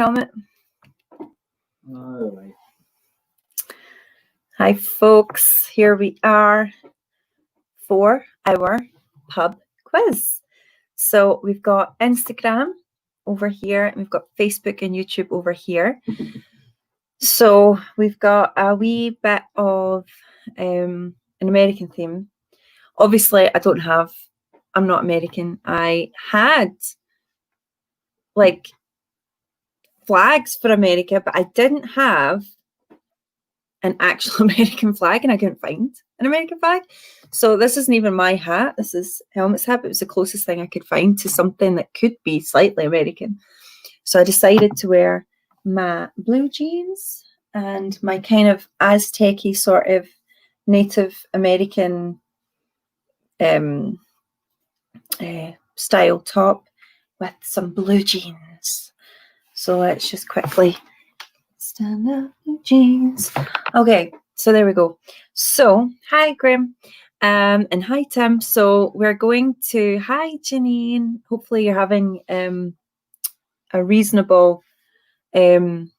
Helmet? All right. Hi, folks. Here we are for our pub quiz. So we've got Instagram over here, and we've got Facebook and YouTube over here. So we've got a wee bit of an American theme. Obviously, I'm not American. I had like flags for America, but I didn't have an actual American flag, and I couldn't find an American flag. So this isn't even my hat. This is Helmet's hat. It was the closest thing I could find to something that could be slightly American. So I decided to wear my blue jeans and my kind of Aztec-y sort of Native American style top with some blue jeans. So let's just quickly stand up, blue jeans. Okay, so there we go. So hi Graham, and hi Tim. So we're going to, hi Janine. Hopefully you're having a reasonable 4th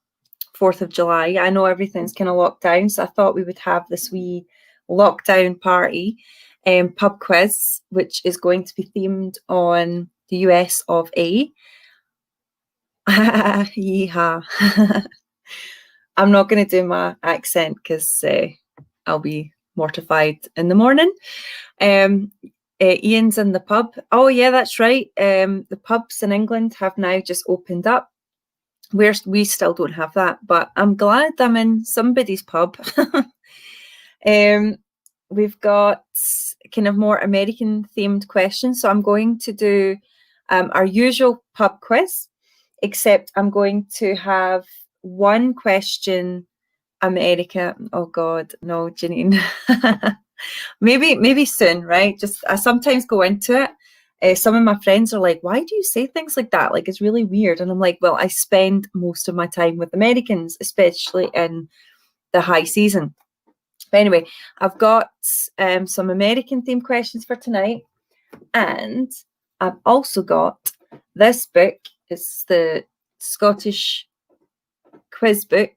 of July. I know everything's kind of locked down, so I thought we would have this wee lockdown party pub quiz, which is going to be themed on the US of A. Yeehaw. I'm not going to do my accent because I'll be mortified in the morning. Ian's in the pub. Oh yeah, that's right. The pubs in England have now just opened up. We still don't have that, but I'm glad I'm in somebody's pub. We've got kind of more American themed questions. So I'm going to do our usual pub quiz, except I'm going to have one question America. Oh God, no, Janine. maybe soon, right? Just I sometimes go into it. Some of my friends are like, why do you say things like that? Like, it's really weird. And I'm like, well, I spend most of my time with Americans, especially in the high season. But anyway, I've got some American themed questions for tonight. And I've also got this book. It's the Scottish quiz book.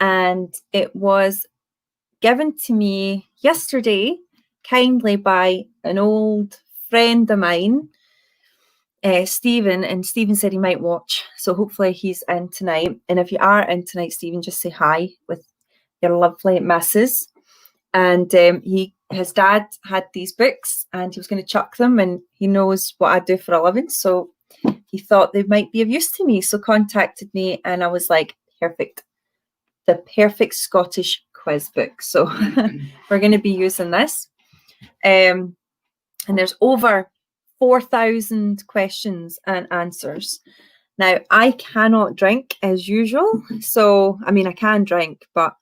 And it was given to me yesterday kindly by an old friend of mine, Stephen, and Stephen said he might watch, so hopefully he's in tonight. And if you are in tonight, Stephen, just say hi with your lovely missus. And his dad had these books and he was going to chuck them, and he knows what I do for a living, so he thought they might be of use to me, so contacted me, and I was like, perfect, the perfect Scottish quiz book. So we're going to be using this. And there's over 4,000 questions and answers. Now, I cannot drink as usual. So, I mean, I can drink, but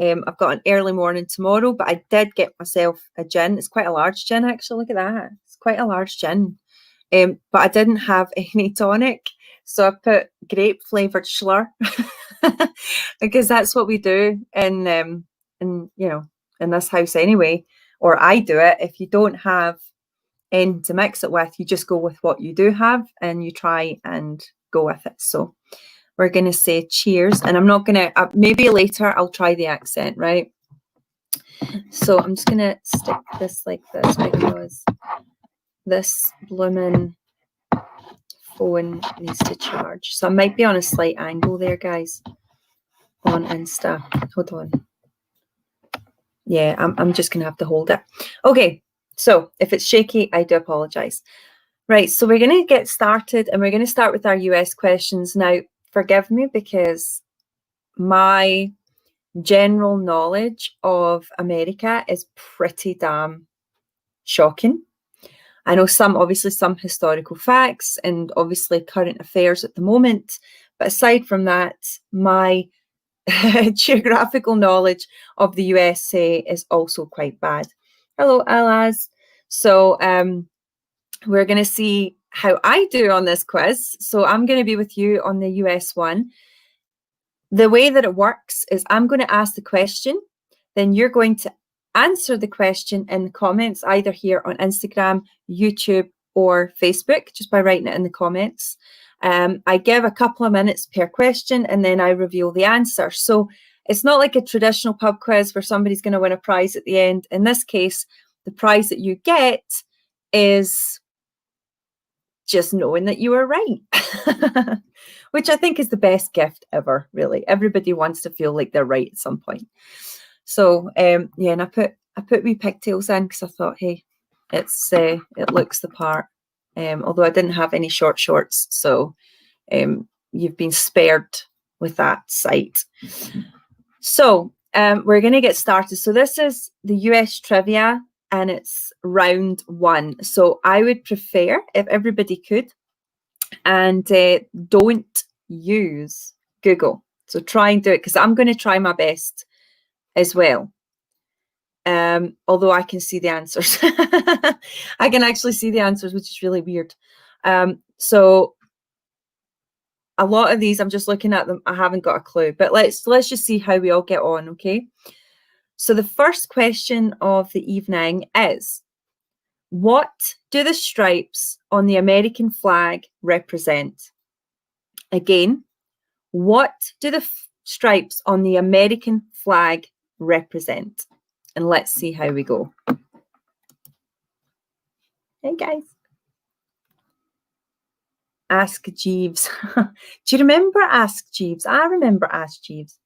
I've got an early morning tomorrow, but I did get myself a gin. It's quite a large gin, actually. Look at that. It's quite a large gin. But I didn't have any tonic. So I put grape flavoured Schlur because that's what we do in this house anyway, or I do it. If you don't have anything to mix it with, you just go with what you do have and you try and go with it. So we're going to say cheers, and I'm not going to, maybe later I'll try the accent, right? So I'm just going to stick this like this because this blooming phone needs to charge. So I might be on a slight angle there, guys, on Insta. Hold on. Yeah, I'm just going to have to hold it. Okay, so if it's shaky, I do apologise. Right, so we're going to get started, and we're going to start with our US questions. Now, forgive me because my general knowledge of America is pretty damn shocking. I know obviously some historical facts and obviously current affairs at the moment, but aside from that, my geographical knowledge of the USA is also quite bad. Hello, Alaz. So we're going to see how I do on this quiz. So I'm going to be with you on the US one. The way that it works is I'm going to ask the question, then you're going to answer the question in the comments, either here on Instagram, YouTube, or Facebook, just by writing it in the comments. I give a couple of minutes per question and then I reveal the answer. So it's not like a traditional pub quiz where somebody's going to win a prize at the end. In this case, the prize that you get is just knowing that you were right, which I think is the best gift ever, really. Everybody wants to feel like they're right at some point. So yeah, and I put wee pigtails in because I thought, hey, it looks the part. Although I didn't have any short shorts, so you've been spared with that sight. So we're going to get started. So this is the US trivia, and it's round 1. So I would prefer if everybody could, and don't use Google. So try and do it, because I'm going to try my best as well. Although I can see the answers. I can actually see the answers, which is really weird. So a lot of these, I'm just looking at them. I haven't got a clue, but let's just see how we all get on, okay? So the first question of the evening is, what do the stripes on the American flag represent? Again, what do the stripes on the American flag represent? And let's see how we go. Hey, guys. Ask Jeeves. Do you remember Ask Jeeves? I remember Ask Jeeves.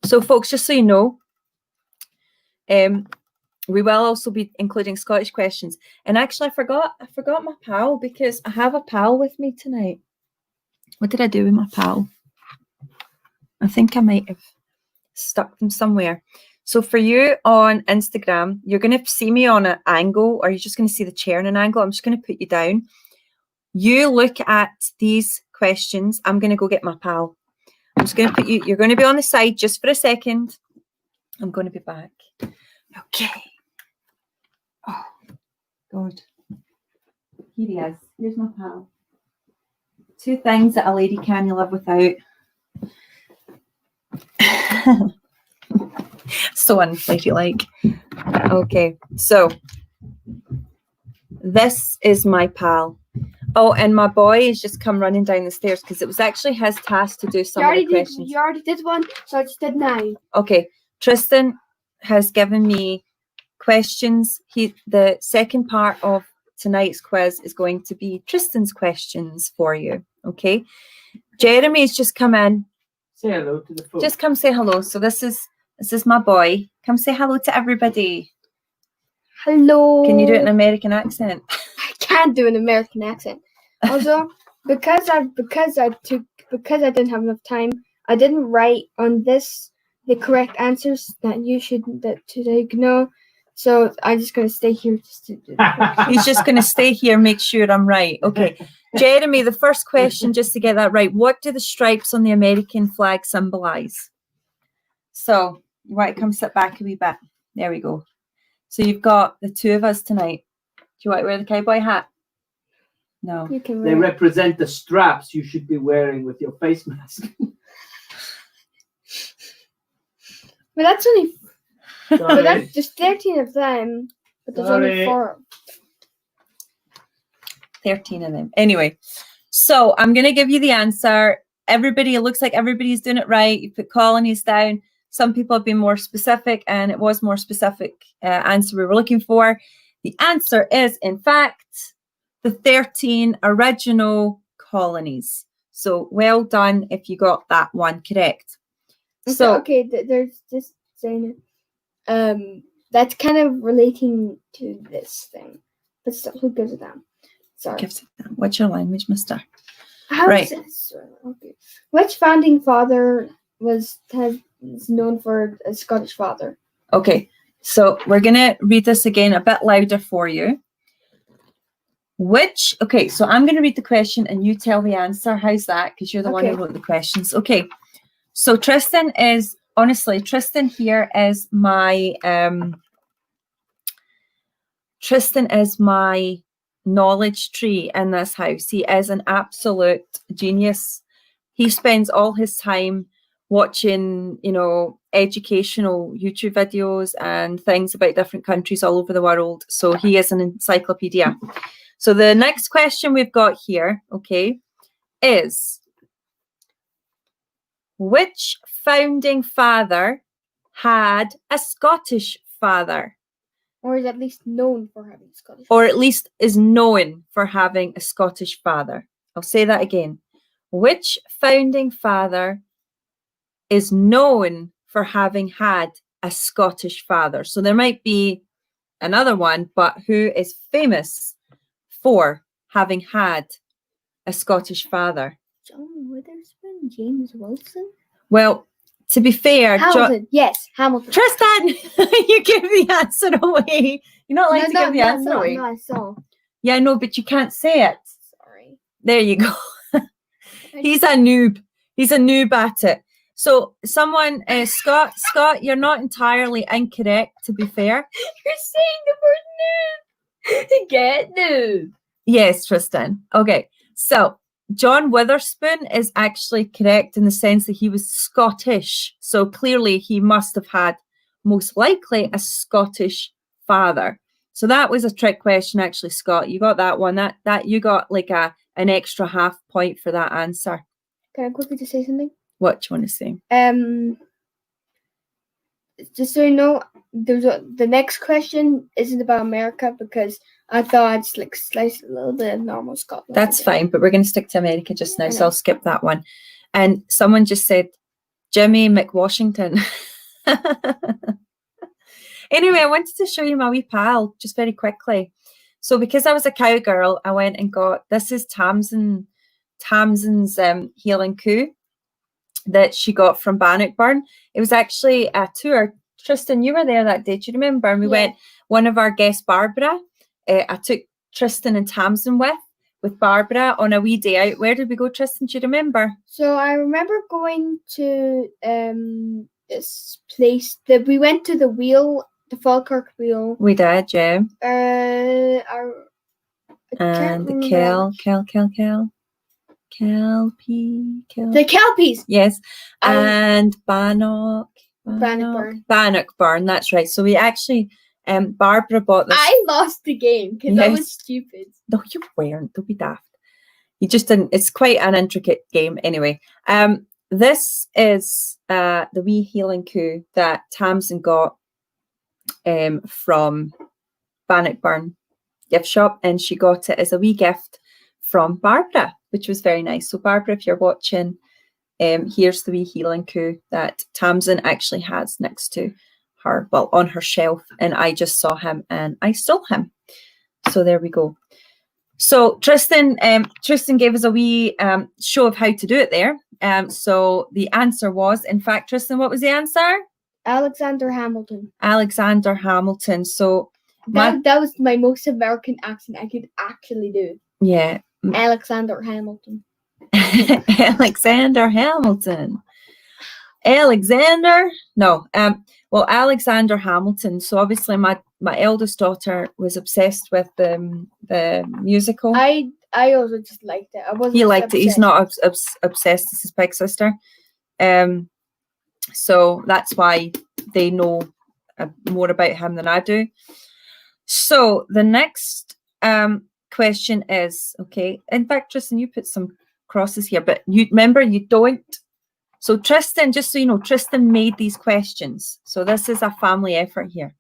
So, folks, just so you know, we will also be including Scottish questions. And actually, I forgot my pal, because I have a pal with me tonight. What did I do with my pal? I think I might have stuck them somewhere. So for you on Instagram, you're going to see me on an angle, or you're just going to see the chair in an angle. I'm just going to put you down. You look at these questions. I'm going to go get my pal. I'm just going to put you, you're going to be on the side just for a second. I'm going to be back. Okay. Oh, God. Here he is. Here's my pal. 2 things that a lady can't live without. So unladylike. Okay, so this is my pal. Oh, and my boy has just come running down the stairs because it was actually his task to do some of the questions. You already did one, so I just did 9. Okay, Tristan has given me questions. The second part of tonight's quiz is going to be Tristan's questions for you. Okay, Jeremy's just come in. Say hello to the folks. Just come say hello. So this is my boy. Come say hello to everybody. Hello. Can you do it in an American accent? I can't do an American accent. Also, because I didn't have enough time, I didn't write on this the correct answers that today know. So I'm just gonna stay here just to do that. He's just gonna stay here, make sure I'm right. Okay. Jeremy, the first question, just to get that right, what do the stripes on the American flag symbolize? So you want to come sit back a wee bit. There we go. So you've got the 2 of us tonight. Do you want to wear the cowboy hat? No. You can They represent the straps you should be wearing with your face mask. But that's only. But Sorry. that's just 13 of them. But there's only 4. 13 of them. Anyway, so I'm going to give you the answer. Everybody, it looks like everybody's doing it right. You put colonies down. Some people have been more specific, and it was more specific answer we were looking for. The answer is, in fact, the 13 original colonies. So well done if you got that one correct. So okay, there's just saying it. That's kind of relating to this thing, but still, who gives a damn? Sorry. What's your language, mister? How Right. is this? Okay. Which founding father is known for a Scottish father? Okay, so we're going to read this again a bit louder for you. Okay, so I'm going to read the question and you tell the answer. How's that? Because you're the one who wrote the questions. Okay, so Tristan here is my, Tristan is my knowledge tree in this house. He is an absolute genius. He spends all his time watching, educational YouTube videos and things about different countries all over the world. So he is an encyclopedia. So the next question we've got here, okay, is which founding father had a Scottish father? Or is at least known for having Scottish. Or at least is known for having a Scottish father. I'll say that again. Which founding father is known for having had a Scottish father? So there might be another one, but who is famous for having had a Scottish father? John Witherspoon, James Wilson. Well, to be fair, Hamilton. Yes, Hamilton. Tristan, you give the answer away. You're not allowed to give the answer away. No, I saw. Yeah, no, but you can't say it. Sorry. There you go. He's a noob. He's a noob at it. So someone, Scott, you're not entirely incorrect, to be fair. You're saying the word noob. Get noob. Yes, Tristan. Okay, so John Witherspoon is actually correct in the sense that he was Scottish. So clearly he must have had, most likely, a Scottish father. So that was a trick question, actually, Scott. You got that one. That you got like an extra half point for that answer. Can I quickly just say something? What do you want to say? Just so you know, the next question isn't about America because I thought I'd like slice a little bit of normal Scotland. That's fine, but we're going to stick to America just now, so I'll skip that one. And someone just said Jimmy McWashington. Anyway, I wanted to show you my wee pal just very quickly. So because I was a cowgirl, I went and got, this is Tamsin's Healing Coo that she got from Bannockburn. It was actually a tour. Tristan, you were there that day. Do you remember? And we went, one of our guests, Barbara, I took Tristan and Tamsin with Barbara on a wee day out. Where did we go, Tristan? Do you remember? So I remember going to this place that we went to the Falkirk Wheel. We did, yeah. And the Kelpies. Yes. And Bannockburn. Bannockburn, that's right. So we actually, Barbara bought this. I lost the game because I was stupid. No, you weren't. Don't be daft. You just didn't. It's quite an intricate game anyway. This is the wee Healing Coo that Tamsin got from Bannockburn gift shop, and she got it as a wee gift from Barbara, which was very nice. So Barbara, if you're watching, here's the wee Healing Coo that Tamsin actually has next to her, well, on her shelf, and I just saw him and I stole him. So there we go. So Tristan gave us a wee show of how to do it there. So the answer was, in fact, Tristan, what was the answer? Alexander Hamilton. Alexander Hamilton. So that was my most American accent I could actually do. Yeah. Alexander Hamilton. Alexander Hamilton. Alexander Hamilton. So obviously my eldest daughter was obsessed with the musical. I also just liked it. I wasn't. He liked it. He's not obsessed. This is Big Sister. So that's why they know more about him than I do. So the next question is, okay, in fact, Tristan, you put some crosses here, but you remember you don't. So Tristan, just so you know, Tristan made these questions. So this is a family effort here.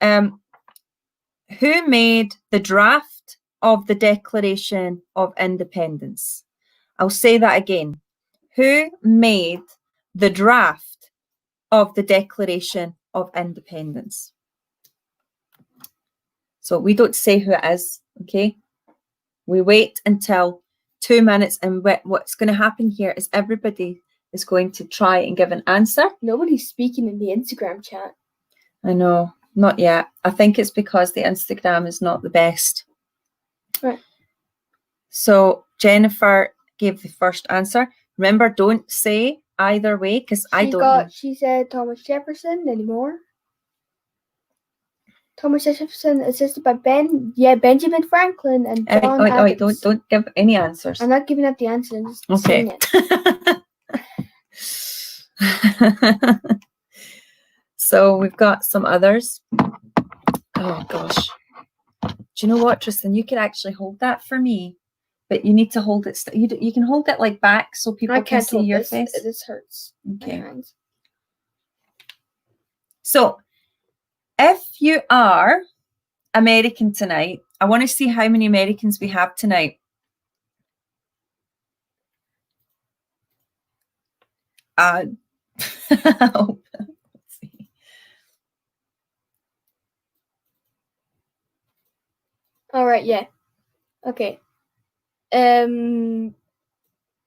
Who made the draft of the Declaration of Independence? I'll say that again. Who made the draft of the Declaration of Independence? So we don't say who it is, okay? We wait until 2 minutes, and what's going to happen here is everybody is going to try and give an answer. Nobody's speaking in the Instagram chat. I know, not yet. I think it's because the Instagram is not the best. Right. So Jennifer gave the first answer. Remember, don't say either way because I don't know. She said Thomas Jefferson. Anymore? Thomas Jefferson, assisted by Benjamin Franklin and John Adams. Don't give any answers. I'm not giving up the answers. I'm just saying it. So we've got some others. Oh gosh. Do you know what, Tristan? You could actually hold that for me, but you need to hold it. You can hold it like back so people I can can't see hold your this. face. This hurts. Okay. My hands. So if you are American tonight, I want to see how many Americans we have tonight. Let's see. All right. Yeah. Okay. I don't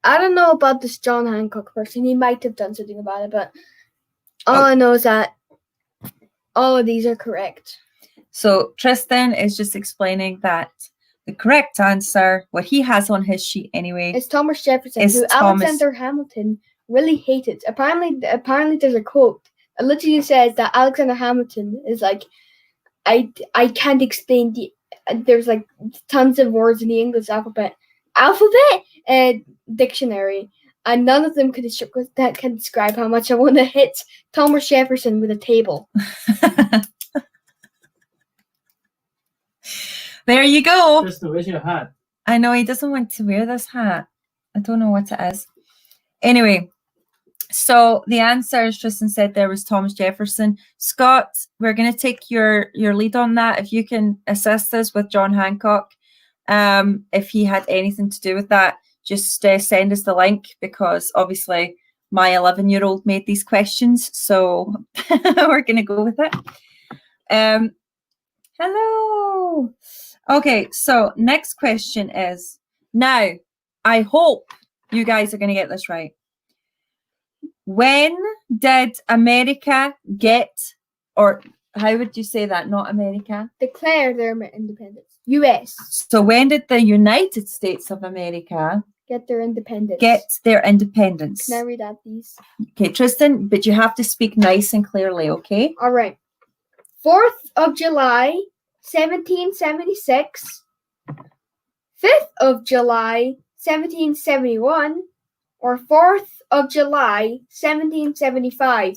know about this John Hancock person. He might have done something about it, but all I know is that all of these are correct. So Tristan is just explaining that the correct answer, what he has on his sheet anyway, It's Thomas Jefferson, It's who Thomas- Alexander Hamilton really hated. Apparently, there's a quote that literally says that Alexander Hamilton is like, I can't explain there's like tons of words in the English alphabet dictionary, and none of them that can describe how much I want to hit Thomas Jefferson with a table. There you go. Tristan, where's your hat? I know he doesn't want to wear this hat. I don't know what it is. Anyway, so the answer, as Tristan said, there was Thomas Jefferson. Scott, we're going to take your lead on that. If you can assist us with John Hancock, if he had anything to do with that, just send us the link, because obviously my 11-year-old made these questions, so we're going to go with it. Hello. Okay, so next question is, now, I hope you guys are going to get this right. When did America get, or how would you say that? Not America. Declare their independence. U.S. So when did the United States of America get their independence? get their independence? Can I read out these? Okay, Tristan, but you have to speak nice and clearly, okay? All right. 4th of July, 1776. 5th of July, 1771. Or 4th of July, 1775.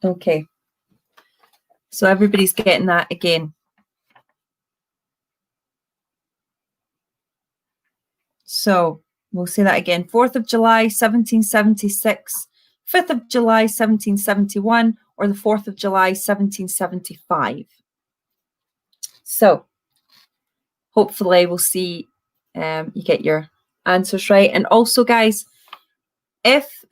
Okay. So everybody's getting that again. So we'll say that again. 4th of July, 1776, 5th of July, 1771, or the 4th of July, 1775. So hopefully we'll see you get your answers right. And also, guys, if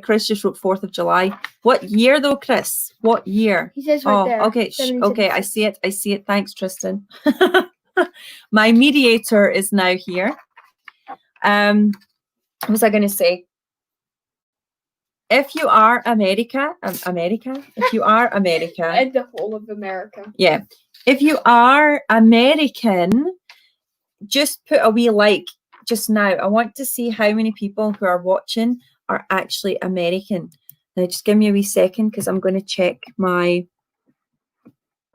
Chris just wrote 4th of July, what year though, Chris? What year? He says right there. Okay, okay, I see it. I see it. Thanks, Tristan. My mediator is now here. What was I going to say? If you are America, if you are America, And the whole of America. yeah, if you are American, just put a wee like just now. I want to see how many people who are watching are actually American. Now, just give me a wee second, because I'm going to check my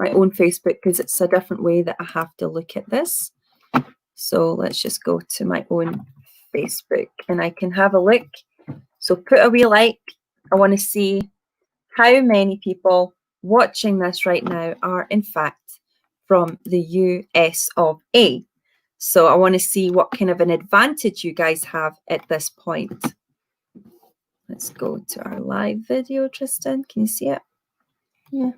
own Facebook, because it's a different way that I have to look at this. So let's just go to my own Facebook and I can have a look. So put a wee like. I want to see how many people watching this right now are in fact from the US of A. So I want to see what kind of an advantage you guys have at this point. Let's go to our live video, Tristan. Can you see it? Yeah.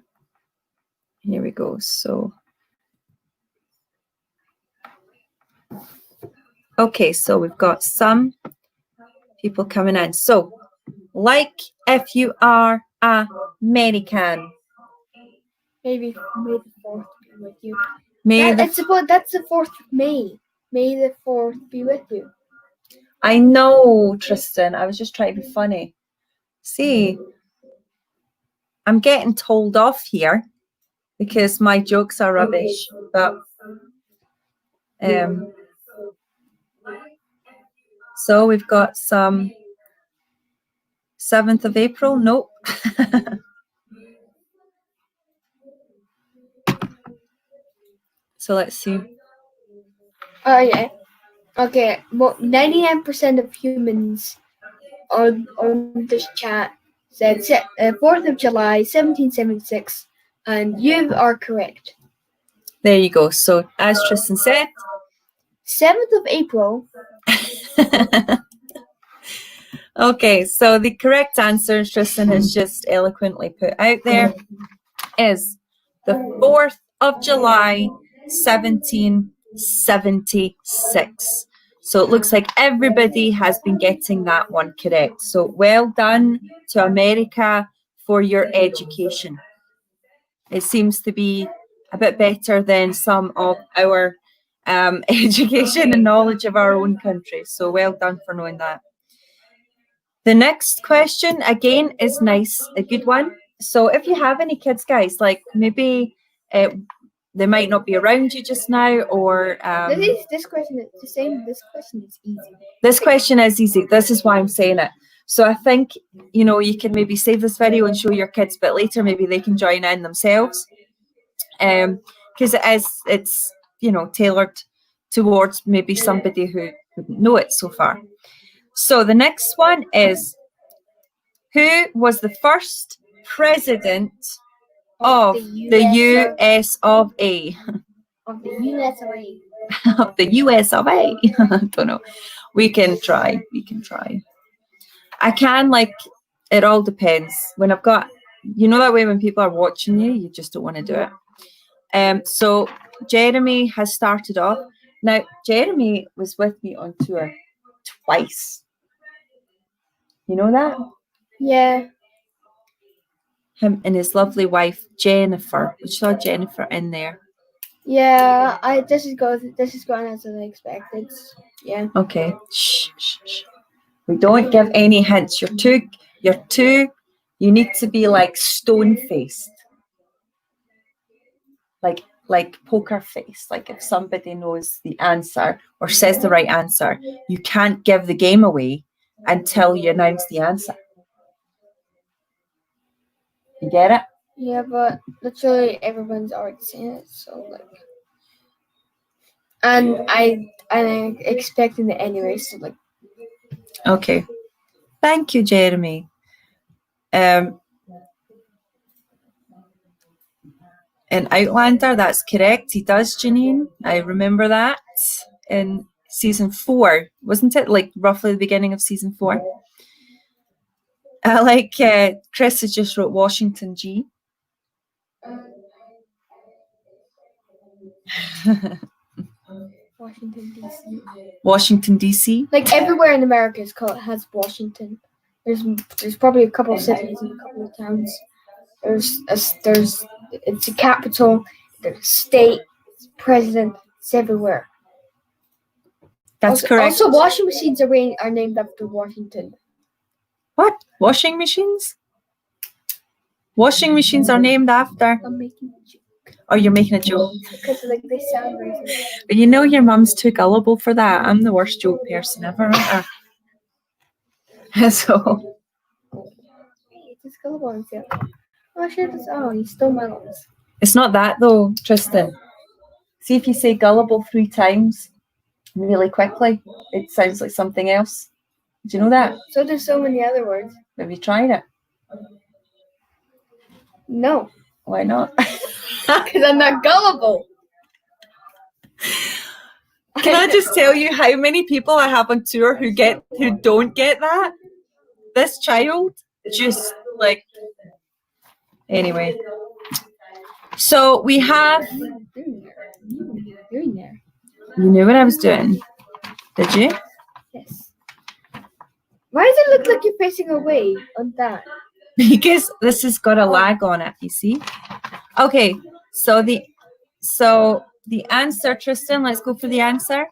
Here we go. So, okay, so we've got some people coming in. So, like if you are American. Maybe the 4th be with you. That's the 4th of May. May the 4th be with you. I know, Tristan. I was just trying to be funny. See, I'm getting told off here because my jokes are rubbish. But so we've got some 7th of April. Nope. So let's see. Oh, yeah. Okay. Well, 99% of humans on this chat said 4th of July, 1776, and you are correct. There you go. So as Tristan said, 7th of April. okay, so the correct answer Tristan has just eloquently put out there is the 4th of July, 1776. So it looks like everybody has been getting that one correct. So well done to America for your education. It seems to be a bit better than some of our education and knowledge of our own country. So well done for knowing that. The next question, again, is nice, a good one. So if you have any kids, guys, like maybe they might not be around you just now, or this question is the same. This question is easy. This question is easy. This is why I'm saying it. So I think, you know, you can maybe save this video and show your kids, but later maybe they can join in themselves. Because it's, you know, tailored towards maybe somebody who wouldn't know it so far. So the next one is, who was the first president of the US of A? Of the US of A. Of the US of A. I don't know. We can try. I can, like, it all depends. When I've got, you know, that way when people are watching you, you just don't want to do it. So Jeremy has started off. Now, Jeremy was with me on tour twice. You know that? Yeah. Him and his lovely wife, Jennifer. We saw Jennifer in there. Yeah, this is going as I expected. Yeah. Okay. Shh. We don't give any hints. You're too, you need to be like stone-faced. Like poker face. Like if somebody knows the answer or says the right answer, you can't give the game away until you announce the answer. You get it? Yeah, but literally everyone's already seen it, so like, and I'm expecting it anyway. So like, okay. Thank you, Jeremy. In Outlander, that's correct. He does, Janine. I remember that in season 4, wasn't it? Like roughly the beginning of season 4. I like Chris has just wrote Washington G. Washington DC. Washington DC. Like everywhere in America has Washington. There's probably a couple of cities and a couple of towns. It's a capital, there's a state, it's president, it's everywhere. That's correct. Also, washing machines are named after Washington. What? Washing machines? Washing machines are named after. I'm making a joke. Oh, you're making a joke. Because like they sound very. But you know your mum's too gullible for that. I'm the worst joke person ever, aren't I? So. It's gullible and feel. Oh shit! You stole my lines. It's not that though, Tristan. See if you say gullible 3 times really quickly, it sounds like something else. Do you know that? So there's so many other words. Have you tried it? No. Why not? Because I'm not gullible. Can I just tell you how many people I have on tour who don't get that? This child just like. Anyway, so we have. Doing there. You knew what I was doing, did you? Yes. Why does it look like you're facing away on that? Because this has got a lag on it. You see? Okay. So the answer, Tristan. Let's go for the answer.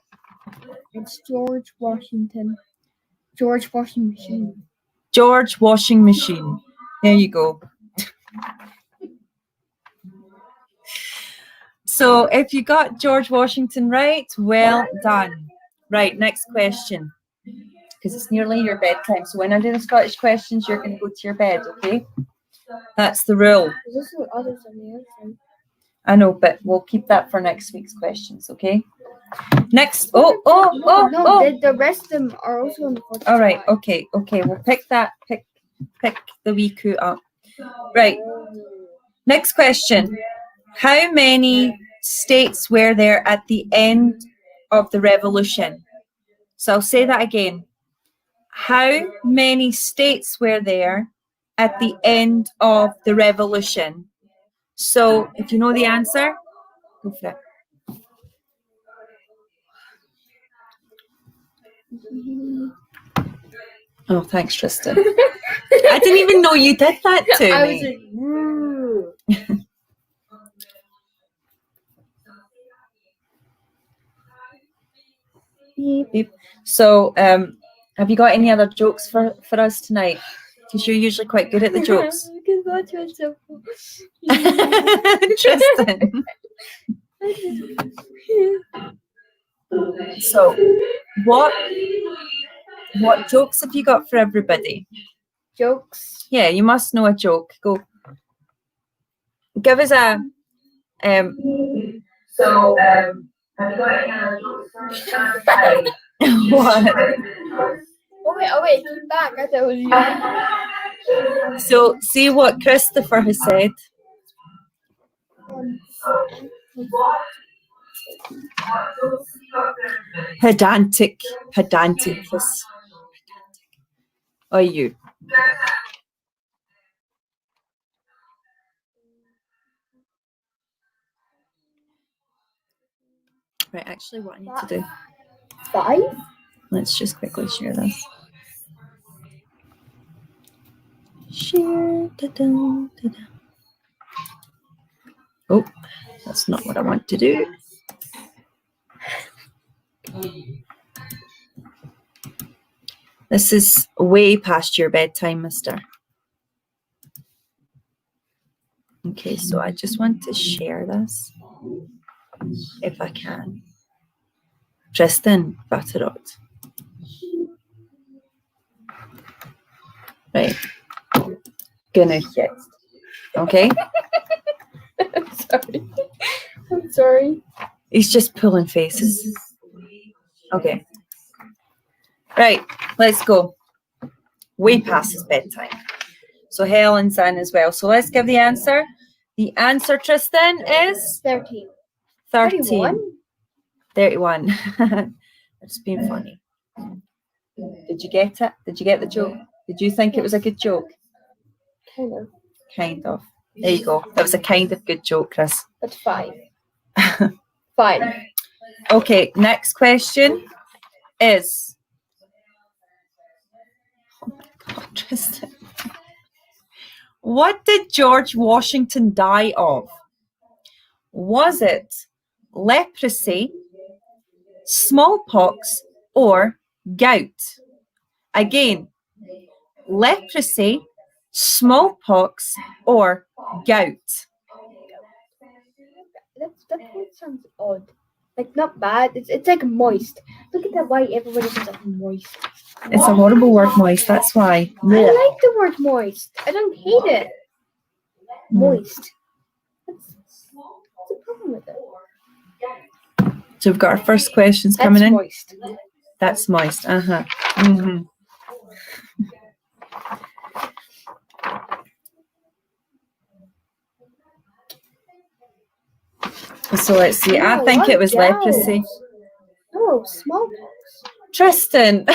It's George Washington. George Washing Machine. George Washing Machine. There you go. So if you got George Washington right, well done. Right, next question. Because it's nearly your bedtime. So when I do the Scottish questions, you're going to go to your bed, okay? That's the rule. Is this what others on the other side? I know, but we'll keep that for next week's questions, okay? Next. No, the rest of them are also on the 4th. All right, okay. We'll pick that. pick the wee coo up. Right. Next question. How many states were there at the end of the revolution? So I'll say that again. How many states were there at the end of the revolution? So if you know the answer, go for it. Oh, thanks, Tristan. I didn't even know you did that to I me. was like, woo. Beep, beep. So, have you got any other jokes for us tonight? Because you're usually quite good at the jokes. Because what was simple. Tristan. So, what jokes have you got for everybody? Jokes. Yeah, you must know a joke. Go. Give us a. Have you got any other jokes for us? What? Oh wait, come back. I thought it was you. So, see what Christopher has said. Pedantic. Oh, you. Right, actually, what I need to do. 5? Let's just quickly share this. Share. Da-da, da-da. Oh, that's not what I want to do. This is way past your bedtime, mister. Okay, so I just want to share this, if I can. Tristan, Batterot. Right. Genug jetzt. Okay? I'm sorry. He's just pulling faces. Okay. Right, let's go. Way past his bedtime. So Helen's in as well. So let's give the answer. The answer, Tristan, is 13. 13. 31. It's been funny. Did you get it? Did you get the joke? Did you think it was a good joke? Kind of. Kind of. There you go. That was a kind of good joke, Chris. That's 5. 5. Okay, next question is. Oh my God, Tristan. What did George Washington die of? Was it leprosy, smallpox, or gout? Again, leprosy, smallpox, or gout? That word sounds odd. Like, not bad. It's like moist. Look at that white. Everybody says like moist. It's a horrible word, moist. That's why. I like the word moist. I don't hate it. Moist. What's the problem with it? So we've got our first questions That's coming in. moist. That's moist. Uh-huh. Mm-hmm. So let's see. I think it was leprosy. No, smallpox. Tristan,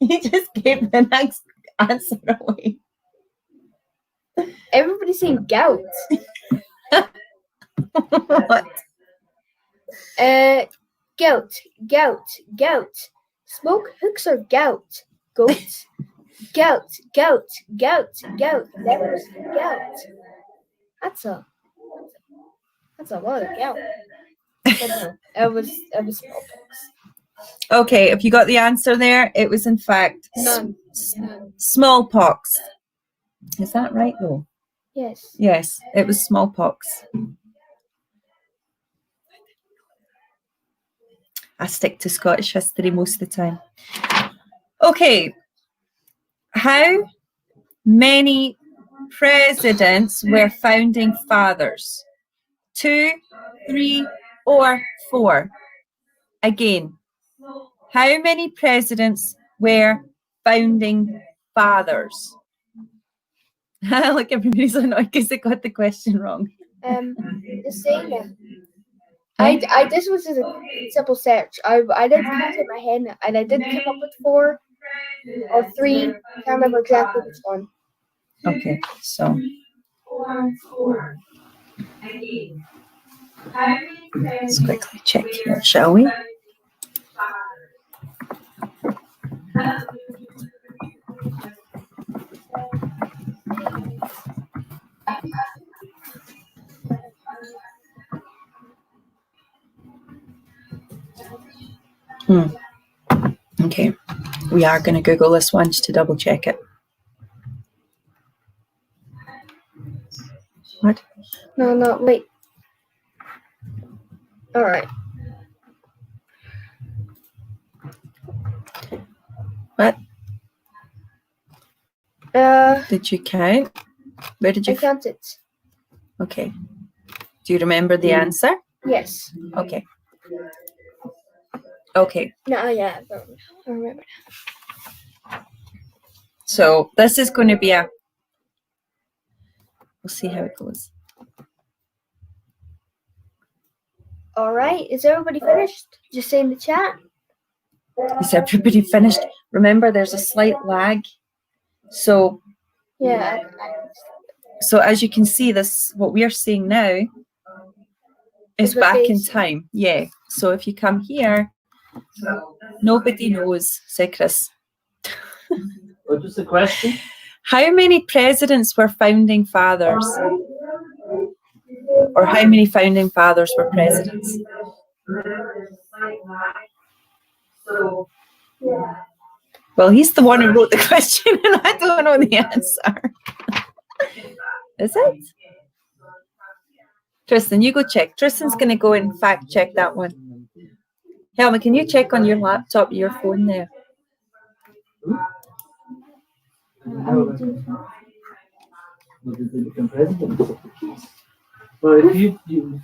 you just gave the next answer away. Everybody's saying gout. What? Gout. Smoke hooks or gout? Goat. Gout. Lepers, gout. That's a lot of gout. But no, it was smallpox. Okay, if you got the answer there, it was in fact None. smallpox. Is that right though? Yes. Yes, it was smallpox. I stick to Scottish history most of the time. Okay. How many presidents were founding fathers? 2, 3, or 4? Again, how many presidents were founding fathers? Look, everybody's annoyed because they got the question wrong. The same. This was just a simple search. I did count in my head, and I did come up with 4 or 3. Can't remember exactly which one. Okay, so let's quickly check here, shall we? Okay, we are going to Google this one just to double check it. What? No, wait. All right. What? Did you count? Where did you? I counted. Okay. Do you remember the answer? Yes. Okay. Okay. No, yeah, I remember. So this is going to be a. We'll see how it goes. All right. Is everybody finished? Just say in the chat. Is everybody finished? Remember, there's a slight lag. So Yeah. So as you can see, this what we are seeing now is back in time. Yeah. So if you come here, nobody knows. Say, Chris. What was the question? How many presidents were founding fathers? Or how many founding fathers were presidents? Well, he's the one who wrote the question, and I don't know the answer. Is it? Tristan, you go check. Tristan's going to go and fact check that one. Helma, can you check on your laptop, your phone there? Well, if you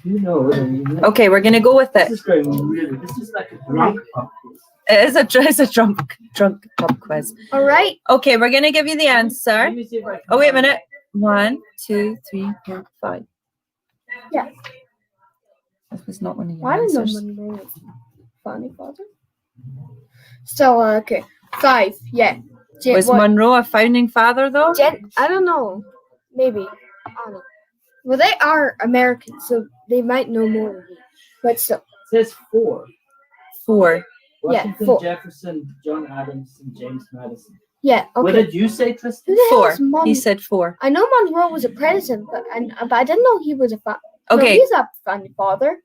know, then you know. Okay, we're going to go with it. This is going really. This is like a drunk pub quiz. It's a drunk pub quiz. All right. Okay, we're going to give you the answer. Let me see if I can Oh, wait a find minute. 1, 2, 3, 4, 5. Yeah. This was not one of your Why didn't answers. Monroe was founding father? So okay, 5. Yeah. Was Monroe a founding father, though? I don't know. Maybe. I don't know. Well, they are Americans, so they might know more than me. But still. It says 4. 4. Washington, 4. Jefferson, John Adams, and James Madison. Yeah. Okay. What did you say, Tristan? Who the hell 4. is He said 4. I know Monroe was a president, but I didn't know he was a Okay. No, he's a founding father.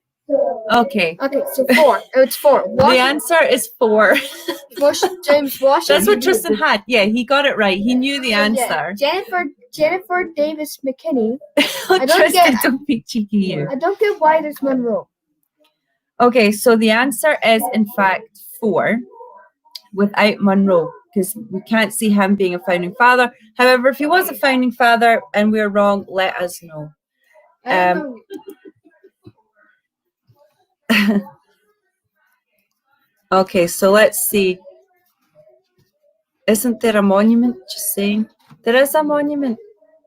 Okay. Okay, so 4. It's 4. The answer is 4. James Washington. That's what Tristan had. Yeah, he got it right. He knew the Yeah. answer. Jennifer Davis McKinney. Tristan, don't be cheeky here. I don't get why there's Monroe. Okay, so the answer is in fact 4 without Monroe, because we can't see him being a founding father. However, if he was a founding father and we're wrong, let us know. I don't know. Okay, so let's see. Isn't there a monument? Just saying. There is a monument.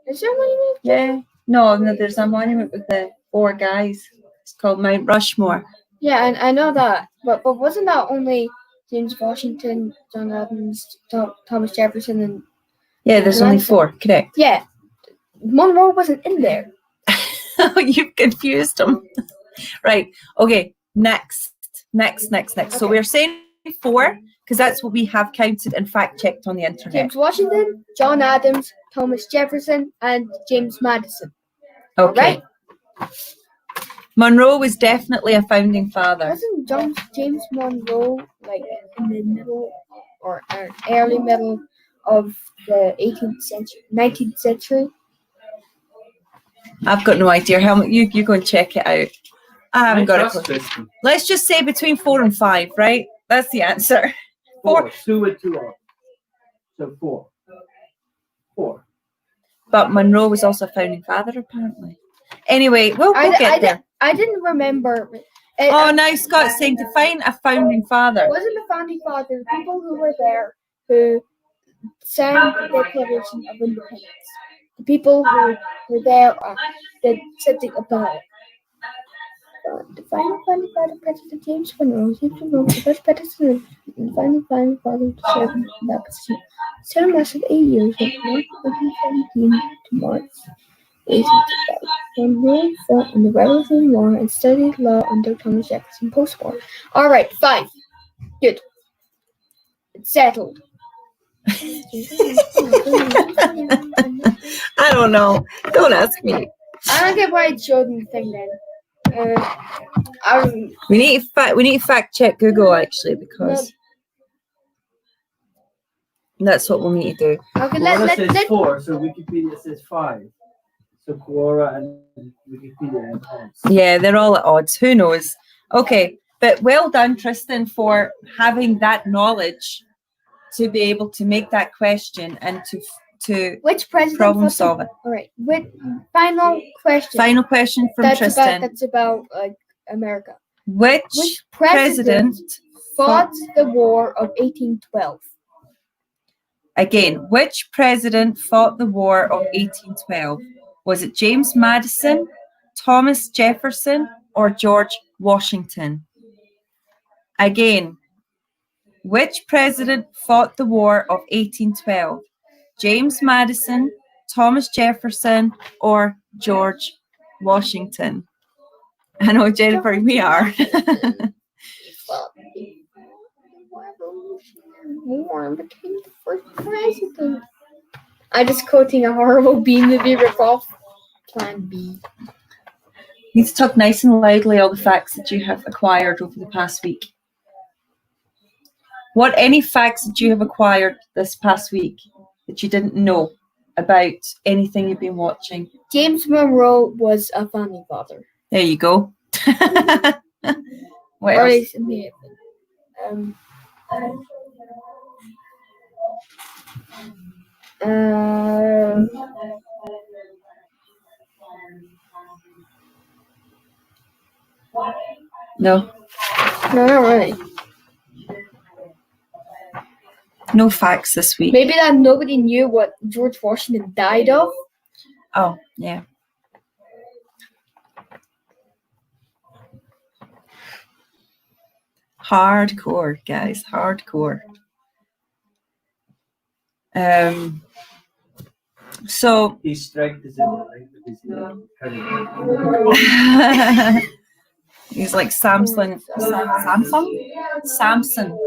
Is there a monument? Yeah. No, there's a monument with the 4 guys. It's called Mount Rushmore. Yeah, and I know that. But wasn't that only James Washington, John Adams, Thomas Jefferson, and Yeah, there's only Madison? 4. Correct. Yeah. Monroe wasn't in there. You've confused them. Right. Okay. Next. So we're saying 4 because that's what we have counted and fact checked on the internet. James Washington, John Adams, Thomas Jefferson, and James Madison. Okay. Right? Monroe was definitely a founding father. Wasn't James Monroe like in the middle or early middle of the 18th century, 19th century? I've got no idea. You go and check it out. I haven't got a clue. Tristan. Let's just say between 4 and 5, right? That's the answer. 4. 2 with 2 off. So 4. 4. But Monroe was also a founding father, apparently. Anyway, we'll get there. I didn't remember. Oh, now Scott's saying define a founding father. It wasn't the founding father. The people who were there, who signed the Declaration of Independence. The people who were there did something about it. The final father, President James Monroe, the first president, and final father to serve in that position. His term lasted 8 years, from March 1917 to March 1865. Monroe fought in the Revolutionary War and studied law under Thomas Jefferson post-war. All right, fine, good, it's settled. I don't know. Don't ask me. I don't get why it showed me the thing then. We need to fact check Google actually, because that's what we'll need to do. Okay, Quora let says 4, so Wikipedia says 5. So Quora and Wikipedia have odds. Yeah, they're all at odds. Who knows? Okay, but well done, Tristan, for having that knowledge to be able to make that question and to which president problem solve it. All right, final question. Final question from Tristan. That's about America. Which president fought the War of 1812? Again, which president fought the War of 1812? Was it James Madison, Thomas Jefferson, or George Washington? Again, which president fought the War of 1812? James Madison, Thomas Jefferson, or George Washington? I know, Jennifer, we are. War became the first president. I'm just quoting a horrible B-movie ripoff. Plan B. You need to talk nice and loudly all the facts that you have acquired over the past week. Any facts that you have acquired this past week that you didn't know about anything you've been watching? James Monroe was a founding father. There you go. What Or else? he may have been. No. No, not really. No facts this week. Maybe that nobody knew what George Washington died of. Oh, yeah. Hardcore, guys. Hardcore. So His strength is in the length of his neck. he's like Samson. Samson.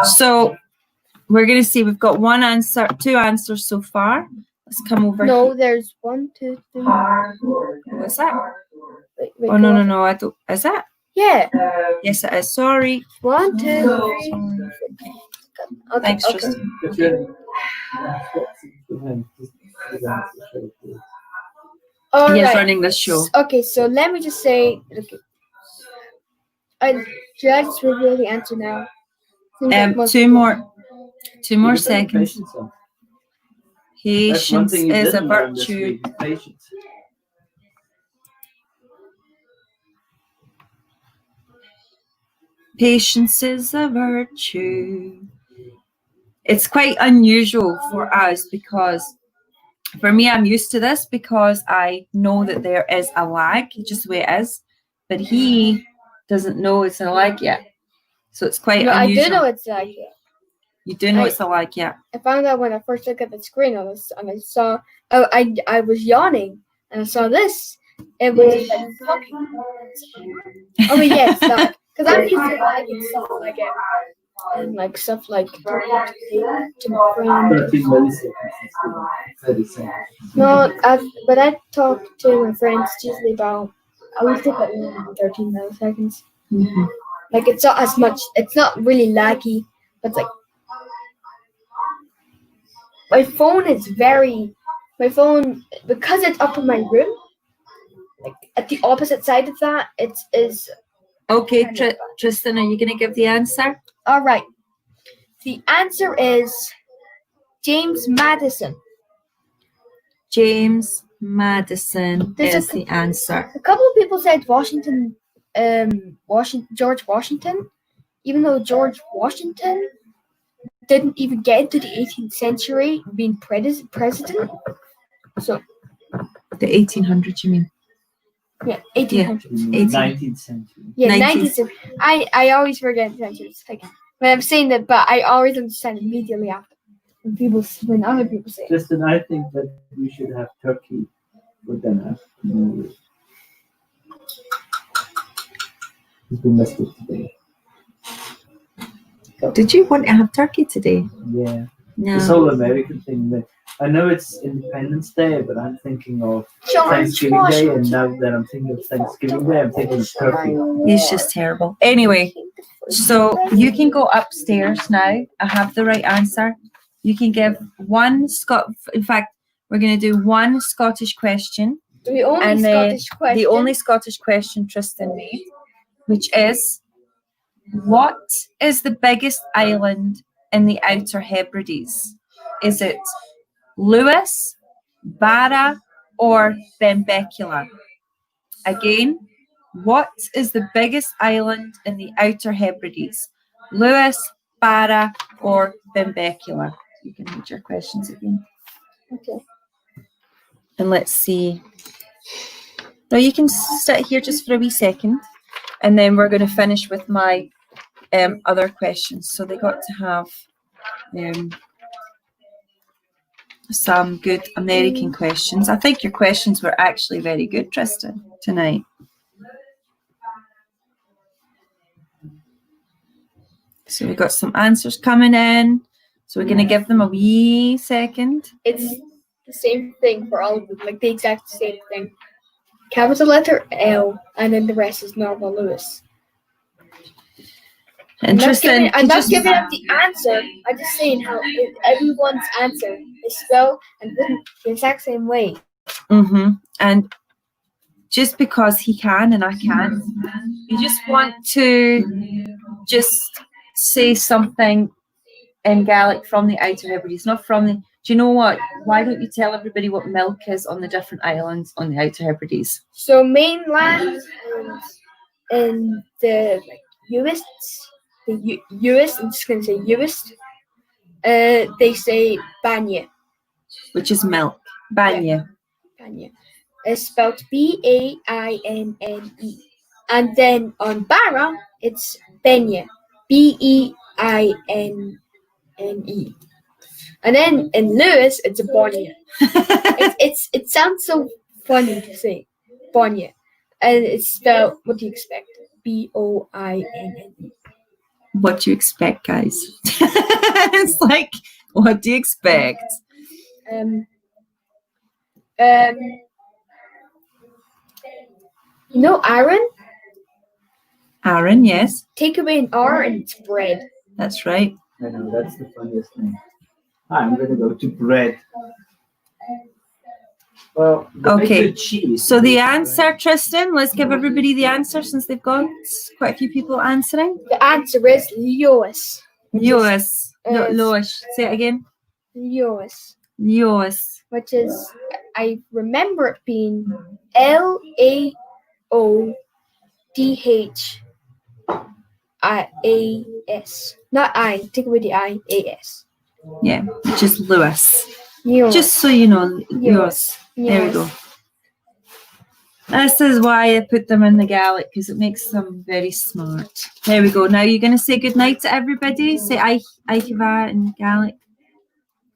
So we're gonna see. We've got two answers so far. Let's come over. No, there's 1, 2, 3. What's that? Wait, Oh no! I don't. Is that? Yeah. Yes, it is. Sorry. 1, 2, 3. Okay, Thanks, okay. Tristan. All He is right. running this show. Okay, so let me just say, should I just reveal the answer now? Seems like most Two people- more seconds. Patience is a virtue. Patience. Patience is a virtue. It's quite unusual for us because, for me, I'm used to this because I know that there is a lag, just the way it is. But he doesn't know it's a lag yet. So it's quite No, unusual. I do know it's like it. You do know it's a lag yet. I found out when I first looked at the screen and I saw, I was yawning and I saw this. It was like talking. Oh yeah, it's not. Because I'm used to lagging stuff like it. And like stuff like to my friend. 13 milliseconds instead of 30 seconds. No, but I talk to my friends usually about, I would think like 13 milliseconds. Mm-hmm. Like it's not as much, it's not really laggy, but it's like, my phone, because it's up in my room, like at the opposite side of that, it is. Okay, Tristan, are you going to give the answer? All right. The answer is James Madison. James Madison There's is the answer. A couple of people said George Washington, even though George Washington didn't even get into the 18th century being president. So The 1800s, you mean? yeah, 1800s. 19th century. Yeah, 19th. 19th century. I always forget centuries. Like when I'm saying that, but I always understand immediately after when other people say it. Justin, I think that we should have turkey for dinner. We missed it today. Did you want to have turkey today? Yeah. No. This whole American thing. I know it's Independence Day, but I'm thinking of Thanksgiving Day, and now that I'm thinking of Thanksgiving Day, I'm thinking of turkey. It's just terrible. Anyway, so you can go upstairs now. I have the right answer. You can give one In fact, we're going to do one Scottish question. The only And then Scottish question. The only Scottish question Tristan made, which is, what is the biggest island in the Outer Hebrides? Is it Lewis, Barra, or Benbecula? Again, what is the biggest island in the Outer Hebrides? Lewis, Barra, or Benbecula? You can read your questions again. Okay. And let's see. Now you can sit here just for a wee second, and then we're going to finish with my other questions. So they got to have some good American questions. I think your questions were actually very good, Tristan, tonight. So we got some answers coming in. So we're going to give them a wee second. It's the same thing for all of them, like the exact same thing. Capital letter L, and then the rest is normal Lewis. And Tristan, I'm not giving up the answer. I'm just saying how everyone's answer is spelled and written the exact same way. And just because he can and I can't, you just want to just say something in Gaelic from the Outer Hebrides, not from the. Do you know what? Why don't you tell everybody what milk is on the different islands on the Outer Hebrides? So mainland and the Uist, Uist, I'm just going to say Uist, they say Banya. Which is milk. Banya. Banya. It's spelled Bainne. And then on Barra, it's Benya. Beinne. And then in Lewis, it's a Bonya. It sounds so funny to say, Bonya. And it's spelled, what do you expect? Boinne. What do you expect, guys? It's like, what do you expect? You know Aaron? Aaron, yes. Take away an R and it's bread. That's right. I know, that's the funniest thing. I'm going to go to bread. Well, Okay. Cheese. So the answer, Tristan, let's give everybody the answer since they've got quite a few people answering. The answer is Lewis. Lewis. Lewis. Say it again. Lewis. Lewis. Which is, I remember it being Laodhis. Not I. Take away the I. A-S. Yeah, which is Lewis. Lewis. Just so you know, Lewis. There we go. This is why I put them in the Gaelic, because it makes them very smart. There we go. Now you're going to say goodnight to everybody. Say Aikiva in Gaelic.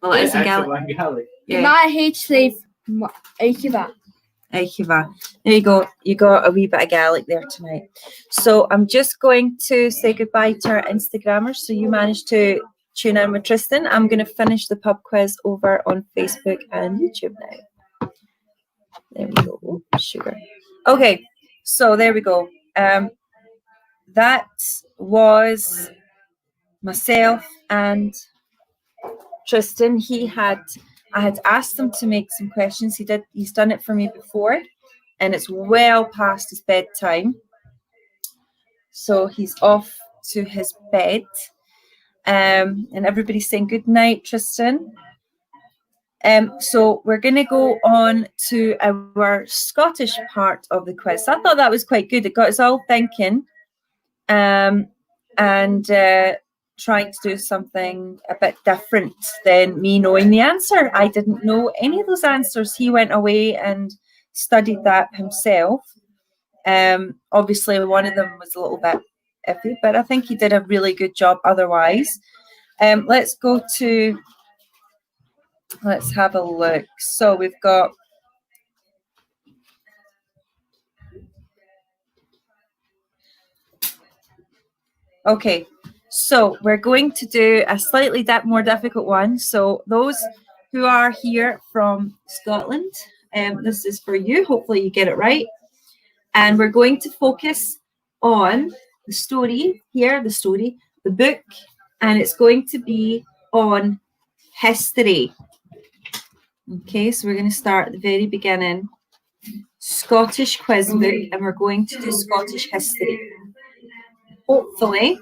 Well, it is in Gaelic. Yeah. My H say Aikiva. Aikiva. There you go. You got a wee bit of Gaelic there tonight. So I'm just going to say goodbye to our Instagrammers. So you managed to tune in with Tristan. I'm going to finish the pub quiz over on Facebook and YouTube now. There we go. Oh, sugar. Okay, so there we go. That was myself and Tristan. I had asked him to make some questions. He's done it for me before, and it's well past his bedtime. So he's off to his bed. And everybody's saying good night, Tristan. So we're going to go on to our Scottish part of the quiz. So I thought that was quite good. It got us all thinking. And trying to do something a bit different than me knowing the answer. I didn't know any of those answers. He went away and studied that himself. Obviously, one of them was a little bit iffy, but I think he did a really good job otherwise. Let's have a look. So we've got okay, so we're going to do a slightly more difficult one. So those who are here from Scotland, this is for you. Hopefully you get it right. And we're going to focus on the story here, the book, and it's going to be on history. Okay, so we're going to start at the very beginning. Scottish quiz book, and we're going to do Scottish history. Hopefully,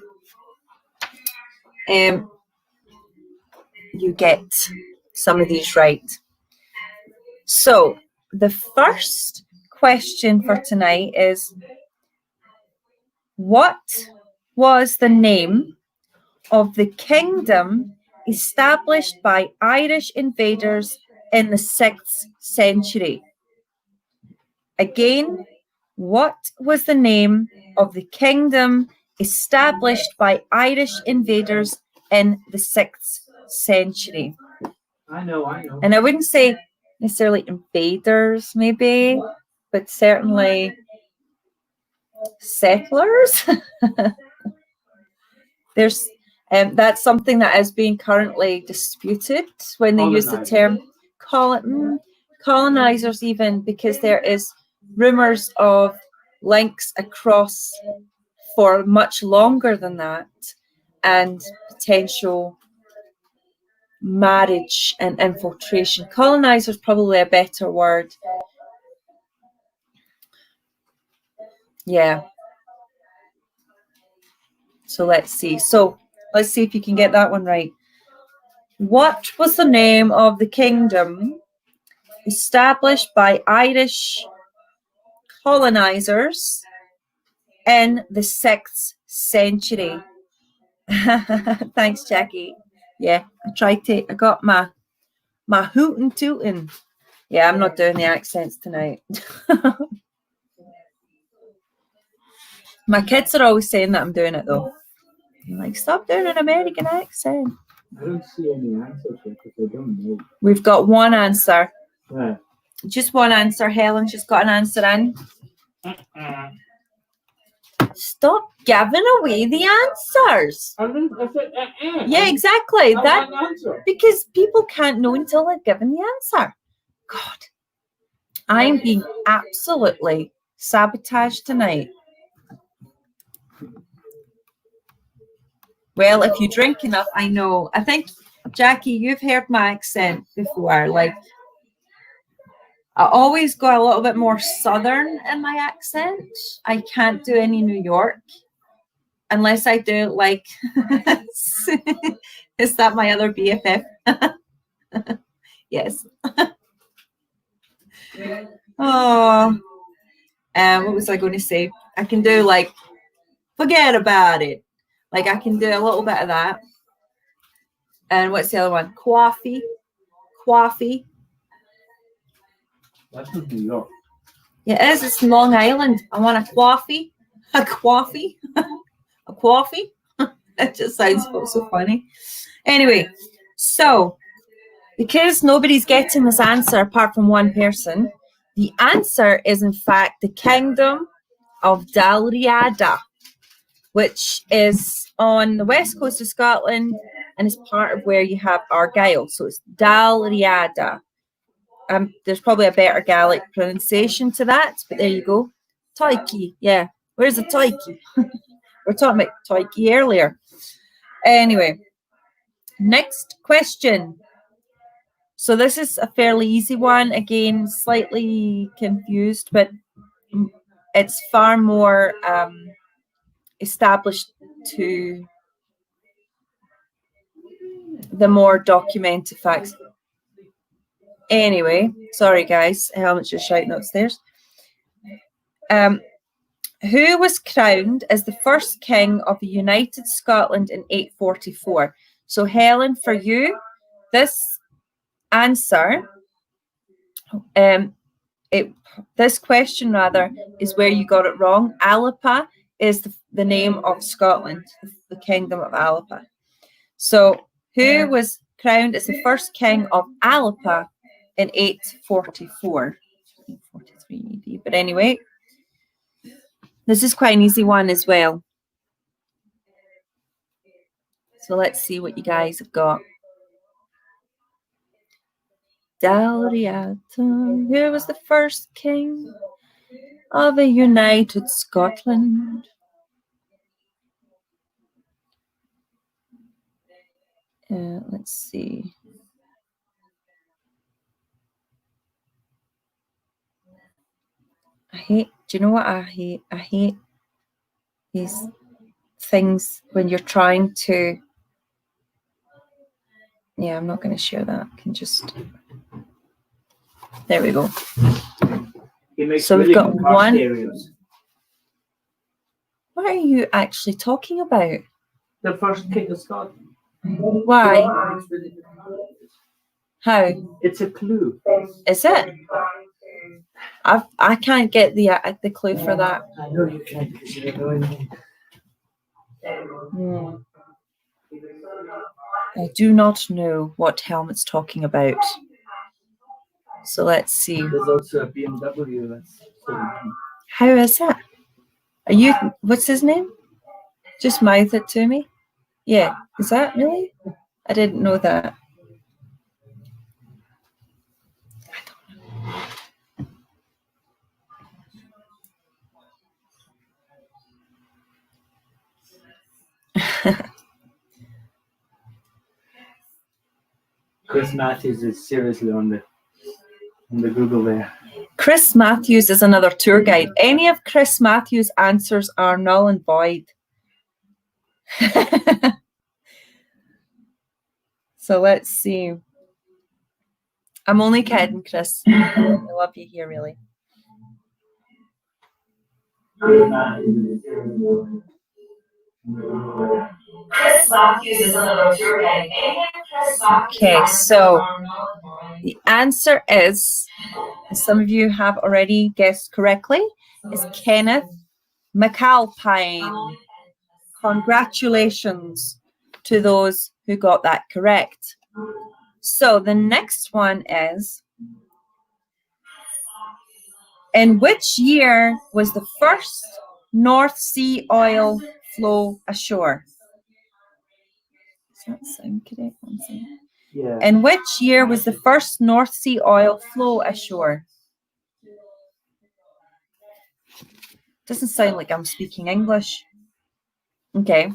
you get some of these right. So, the first question for tonight is, what was the name of the kingdom established by Irish invaders in the 6th century? Again, what was the name of the kingdom established by Irish invaders in the 6th century? I know. And I wouldn't say necessarily invaders, maybe, but certainly settlers. There's that's something that is being currently disputed when they use the term colonizers, even, because there is rumors of links across for much longer than that, and potential marriage and infiltration. Colonizer is probably a better word. Yeah. So let's see. So let's see if you can get that one right. What was the name of the kingdom established by Irish colonizers in the 6th century? Thanks, Jackie. Yeah, I got my hootin' tootin'. Yeah, I'm not doing the accents tonight. My kids are always saying that I'm doing it, though. I'm like, stop doing an American accent. I don't see any answers because I don't know. We've got one answer. Yeah. Just one answer. Helen's just got an answer in. Stop giving away the answers. Yeah, exactly. That because people can't know until they're given the answer. God, I'm being absolutely sabotaged tonight. Well, if you drink enough, I know. I think, Jackie, you've heard my accent before. Like, I always go a little bit more southern in my accent. I can't do any New York unless I do like, is that my other BFF? Yes. Oh, what was I going to say? I can do like, forget about it. Like I can do a little bit of that. And what's the other one? Coffee. That's not New York. Yeah, it is. It's Long Island. I want a coffee. A coffee. A coffee. It just sounds so funny. Anyway, so because nobody's getting this answer apart from one person, the answer is in fact the Kingdom of Dalriada, which is on the west coast of Scotland and is part of where you have Argyll. So it's Dalriada. There's probably a better Gaelic pronunciation to that, but there you go. Toiki, yeah. Where's the Toiki? We're talking about Toiki earlier. Anyway, next question. So this is a fairly easy one. Again, slightly confused, but it's far more established to the more documented facts. Anyway, sorry guys, Helen's just shouting upstairs. Who was crowned as the first king of the United Scotland in 844? So Helen, for you, this answer, this question rather, is where you got it wrong. Alapa is the name of Scotland, the kingdom of Alapa. So who was crowned as the first king of Alapa in 844? 43 AD. But anyway, this is quite an easy one as well. So let's see what you guys have got. Dalriata, who was the first king of a united Scotland? Let's see. Do you know what I hate? I hate these things when you're trying to, yeah, I'm not going to share that. I can just, there we go. So we've got one. What are you actually talking about? The first king of Scotland. Why? How? It's a clue. Is it? I can't get the clue for that. I know you can't because you're annoying me. I do not know what Helmut's talking about. So let's see. There's also a BMW. That's How is that? Are you? What's his name? Just mouth it to me. Yeah. Is that really? I didn't know that. Chris Matthews is seriously on the Google there. Chris Matthews is another tour guide. Any of Chris Matthews' answers are null and void. So let's see. I'm only kidding, Chris. I love you here, really. Chris Matthews is another tour guide. Okay, so the answer is, as some of you have already guessed correctly, is Kenneth MacAlpine. Congratulations to those who got that correct. So the next one is, in which year was the first North Sea oil flow ashore? Does that sound correct? Yeah. In which year was the first North Sea oil flow ashore? Doesn't sound like I'm speaking English. Okay.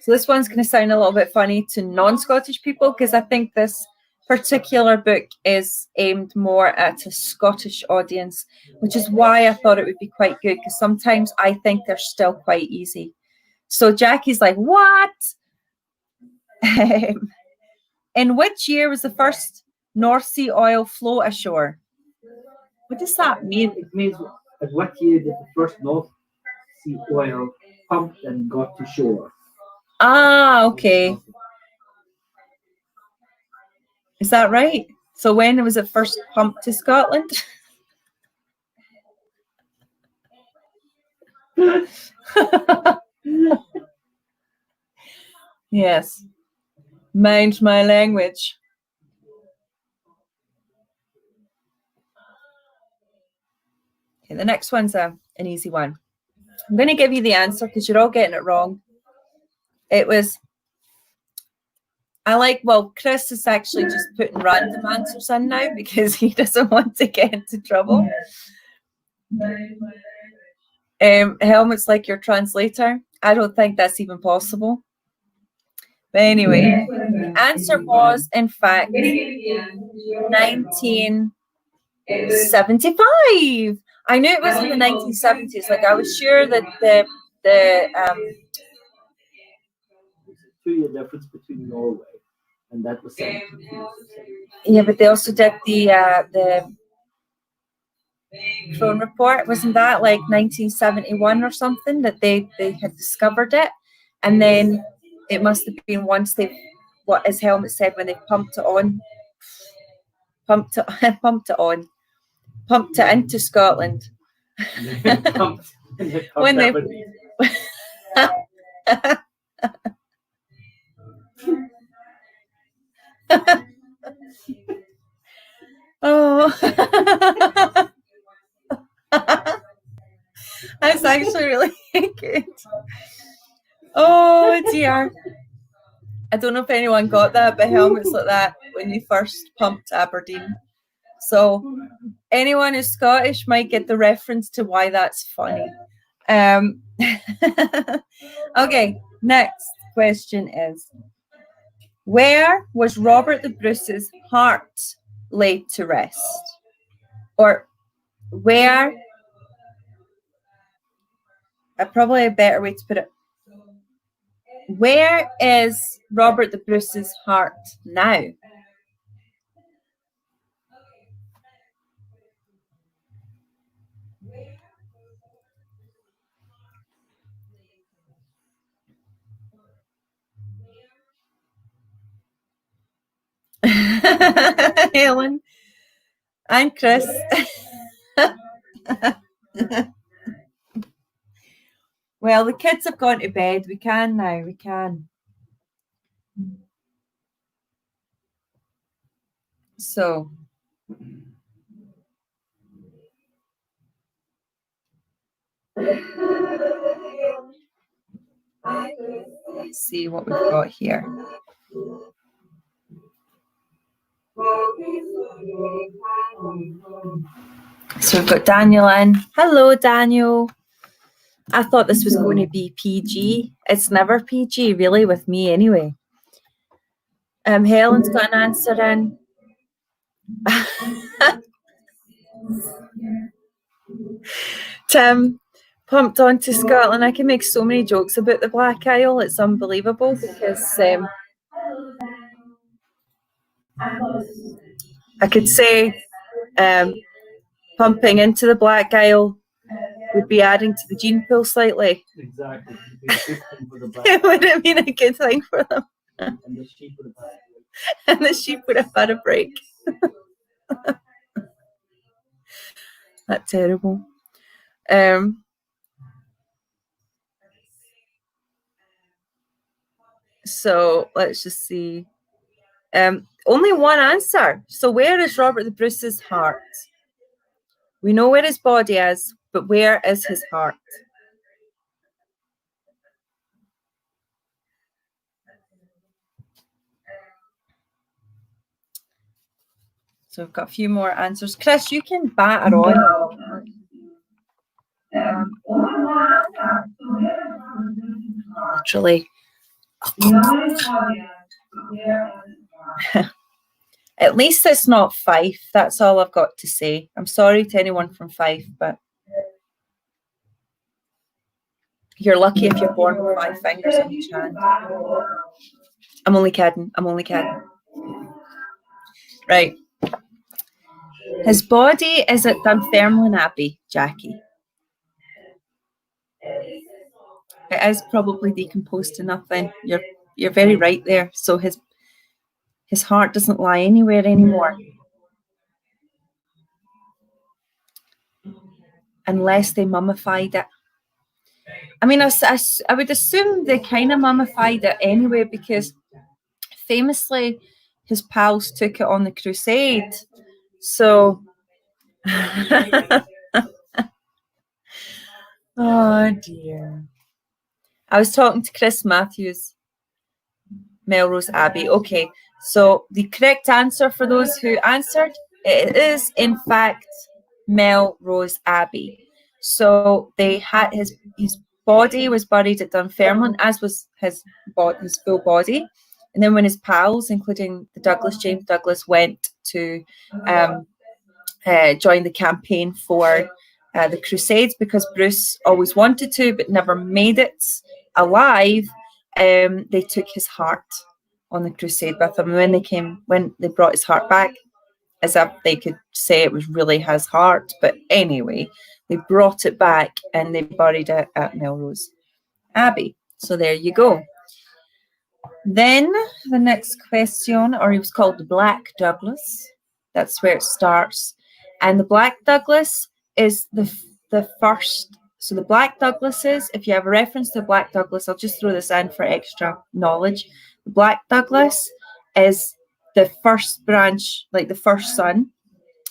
So this one's going to sound a little bit funny to non-Scottish people because I think this particular book is aimed more at a Scottish audience, which is why I thought it would be quite good because sometimes I think they're still quite easy. So Jackie's like, what? In which year was the first North Sea oil flow ashore? What does that mean? It means at what year did the first North Sea oil pumped and got to shore? Ah, okay. Is that right? So when was it first pumped to Scotland? Yes. Mind my language. Okay, the next one's an easy one. I'm going to give you the answer because you're all getting it wrong. It was, Chris is actually just putting random answers in now because he doesn't want to get into trouble. Helmut's like your translator. I don't think that's even possible. But anyway, the answer was, in fact, 1975. I knew it was in the 1970s. Like, I was sure that the 2-year difference between Norway and that was 72. Yeah, but they also did the Crone report, wasn't that like 1971 or something that they had discovered it, and then it must have been once they, what his helmet said, when they pumped it into Scotland. When they oh. That's actually really good. Oh dear. I don't know if anyone got that, but helmets like that when you first pumped Aberdeen. So anyone who's Scottish might get the reference to why that's funny. Okay, next question is, where was Robert the Bruce's heart laid to rest? Or where, probably a better way to put it, where is Robert the Bruce's heart now? Helen and Chris. Well, the kids have gone to bed. We can now. We can. So. Let's see what we've got here. So we've got Daniel in. Hello, Daniel. I thought this was going to be PG. It's never PG, really, with me anyway. Helen's got an answer in. Tim, pumped on to Scotland. I can make so many jokes about the Black Isle. It's unbelievable because I could say pumping into the Black Isle would be adding to the gene pool slightly. Exactly. It would have been a good thing for them. And the sheep would have had a break. That's terrible. So let's just see. Only one answer. So where is Robert the Bruce's heart? We know where his body is, but where is his heart? So we've got a few more answers. Chris, you can batter on. Literally. At least it's not Fife. That's all I've got to say. I'm sorry to anyone from Fife, but you're lucky if you're born with 5 fingers on each hand. I'm only kidding. I'm only kidding. Right. His body is at Dunfermline Abbey, Jackie. It is probably decomposed to nothing. You're very right there. So his heart doesn't lie anywhere anymore. Unless they mummified it. I mean, I would assume they kind of mummified it anyway, because famously his pals took it on the crusade. So, oh dear. I was talking to Chris Matthews, Melrose Abbey. Okay, so the correct answer for those who answered, it is in fact Melrose Abbey. So they had his body was buried at Dunfermline, as was his full body. And then when his pals, including the James Douglas, went to join the campaign for the Crusades, because Bruce always wanted to but never made it alive, they took his heart on the crusade with them. And when they brought his heart back, as if they could say it was really his heart. But anyway, they brought it back and they buried it at Melrose Abbey. So there you go. Then the next question, or he was called the Black Douglas. That's where it starts. And the Black Douglas is the first. So the Black Douglases, if you have a reference to Black Douglas, I'll just throw this in for extra knowledge. The Black Douglas is the first branch, like the first son.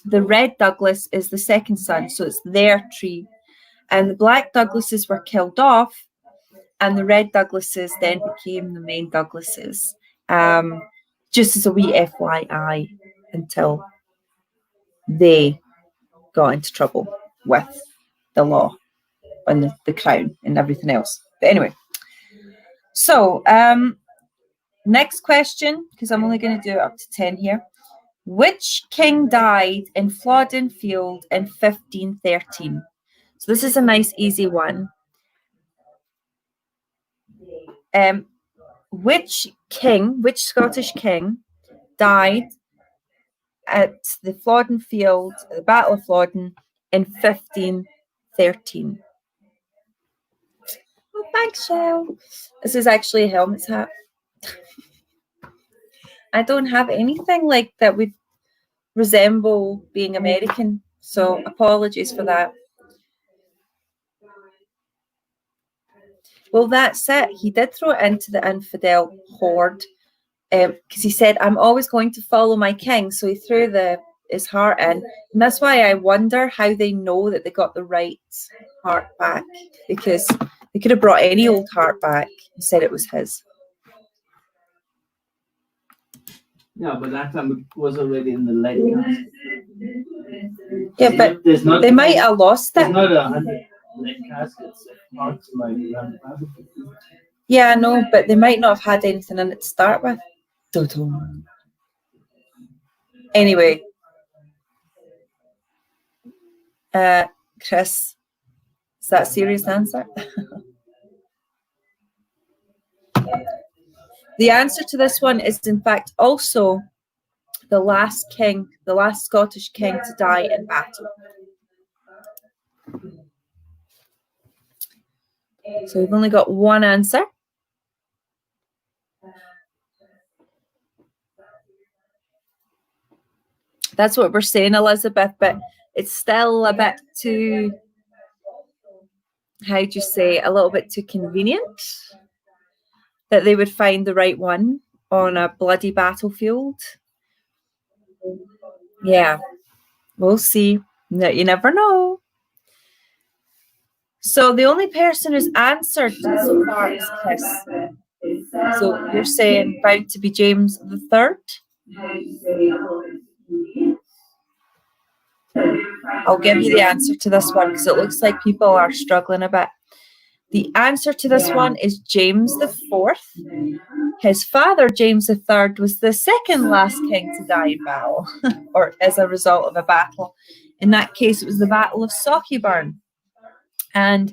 The Red Douglas is the second son, so it's their tree. And the Black Douglases were killed off, and the Red Douglases then became the main Douglases. Just as a wee FYI, until they got into trouble with the law and the crown and everything else. But anyway, so next question, because I'm only going to do it up to 10 here. Which king died in Flodden Field in 1513? So this is a nice, easy one. Which Scottish king died at the Flodden Field, the Battle of Flodden, in 1513? Oh, thanks, Shell. This is actually a helmet's hat. I don't have anything like that would resemble being American, so apologies for that. Well, that's it. He did throw it into the infidel horde because he said, I'm always going to follow my king. So he threw his heart in. And that's why I wonder how they know that they got the right heart back, because they could have brought any old heart back and said it was his. Yeah, but that time it was already in the lead. Yeah, but they might have lost it. There's not 100 lead caskets. Hearts like Yeah, I know, but they might not have had anything in it to start with. Anyway, Chris, is that a serious answer? The answer to this one is, in fact, also the last Scottish king to die in battle. So we've only got one answer. That's what we're saying, Elizabeth, but it's still a bit too, how do you say, a little bit too convenient that they would find the right one on a bloody battlefield. Yeah, we'll see. No, you never know. So the only person who's answered so far is Chris. So you're saying bound to be James III? I'll give you the answer to this one because it looks like people are struggling a bit. The answer to this one is James IV. His father, James III, was the second last king to die in battle, or as a result of a battle. In that case, it was the Battle of Sauchieburn. And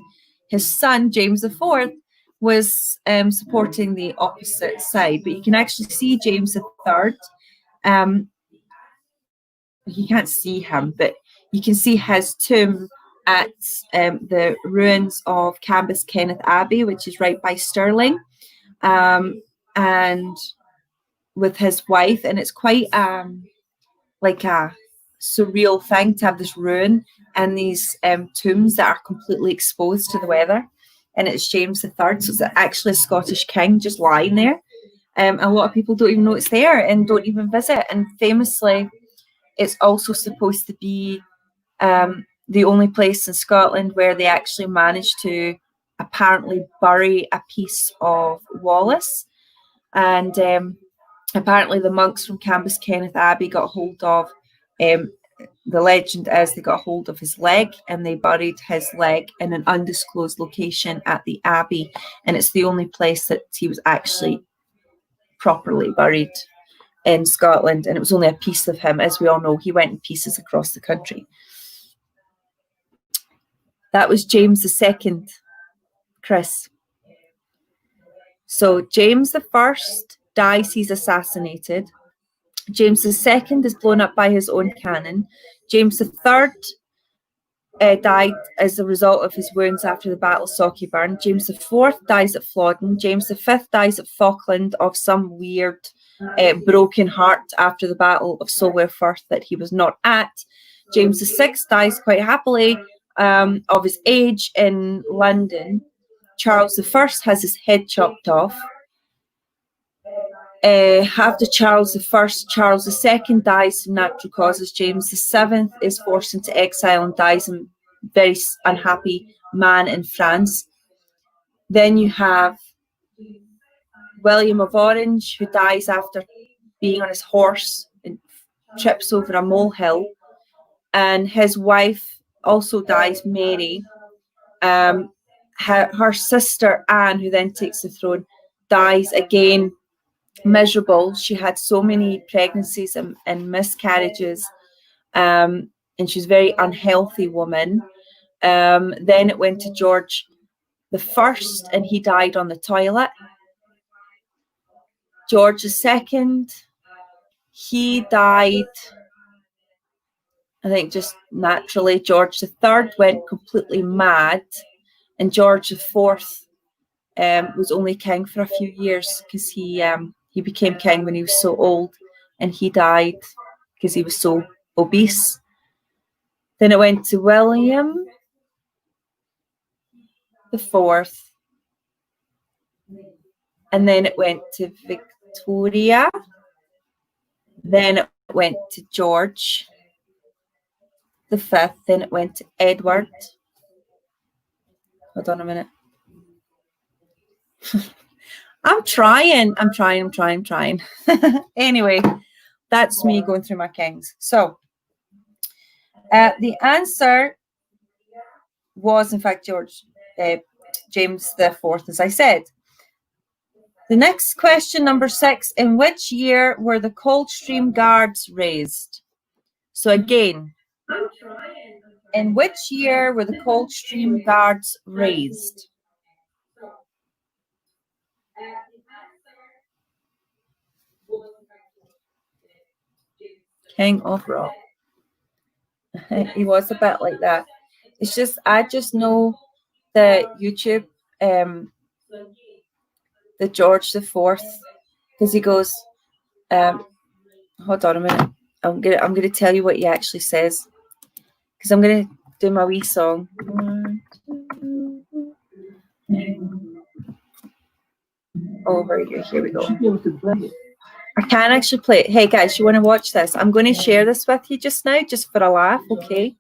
his son, James IV, was supporting the opposite side. But you can actually see James III. You can't see him, but you can see his tomb at the ruins of Cambus Kenneth Abbey, which is right by Stirling, and with his wife. And it's quite like a surreal thing to have this ruin and these tombs that are completely exposed to the weather. And it's James III, so it's actually a Scottish king just lying there. A lot of people don't even know it's there and don't even visit. And famously, it's also supposed to be the only place in Scotland where they actually managed to apparently bury a piece of Wallace. And apparently the monks from Cambus Kenneth Abbey got hold of, the legend is they got hold of his leg and they buried his leg in an undisclosed location at the Abbey. And it's the only place that he was actually properly buried in Scotland. And it was only a piece of him. As we all know, he went in pieces across the country. That was James II, Chris. So James I dies, he's assassinated. James II is blown up by his own cannon. James III died as a result of his wounds after the Battle of Sauerbrunn. James IV dies at Flodden. James V dies at Falkland of some weird broken heart after the Battle of Solway-Firth that he was not at. James VI dies quite happily of his age in London. Charles I has his head chopped off. After Charles I, Charles II dies from natural causes. James VII is forced into exile and dies a very unhappy man in France. Then you have William of Orange, who dies after being on his horse and trips over a molehill. And his wife also dies, Mary. Her sister, Anne, who then takes the throne, dies again, miserable. She had so many pregnancies and miscarriages, and she's a very unhealthy woman. Then it went to George I, and he died on the toilet. George II, he died, I think, just naturally. George III went completely mad, and George IV was only king for a few years because he became king when he was so old, and he died because he was so obese. Then it went to William IV, and then it went to Victoria. Then it went to George V. Then it went to Edward. Hold on a minute. I'm trying. Anyway, that's me going through my kings. So the answer was, in fact, James IV, as I said. The next question, number 6. In which year were the Coldstream Guards raised? So again, in which year were the Coldstream Guards raised? King of Rock. He was a bit like that. It's just, I just know that YouTube, the George IV, because he goes, hold on a minute. I'm gonna tell you what he actually says, because I'm gonna do my wee song. Over here. Here we go. I can actually play it. Hey guys, you want to watch this? I'm going to share this with you just now, just for a laugh, okay?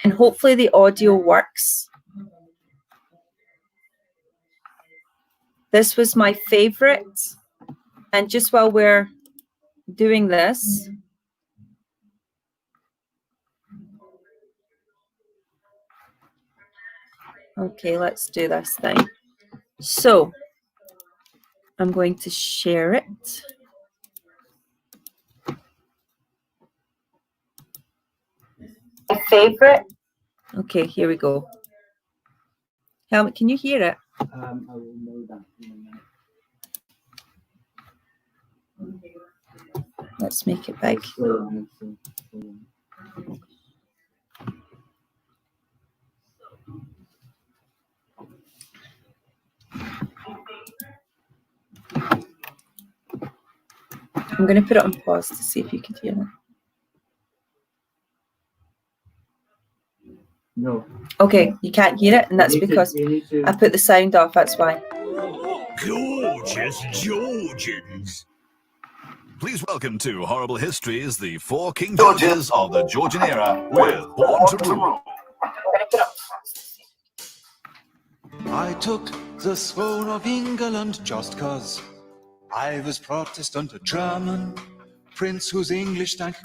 And hopefully the audio works. This was my favorite. And just while we're doing this, okay, let's do this thing. So I'm going to share it. My favorite. Okay, here we go. Helmut, can you hear it? I will know that in a minute. Let's make it big. I'm going to put it on pause to see if you can hear it. No. Okay, you can't hear it, and that's because I put the sound off, that's why. Gorgeous Georgians! Please welcome to Horrible Histories, the 4 King Georges of the Georgian era with Born to Rule. I took the throne of England just 'cause I was Protestant, a German prince whose English stank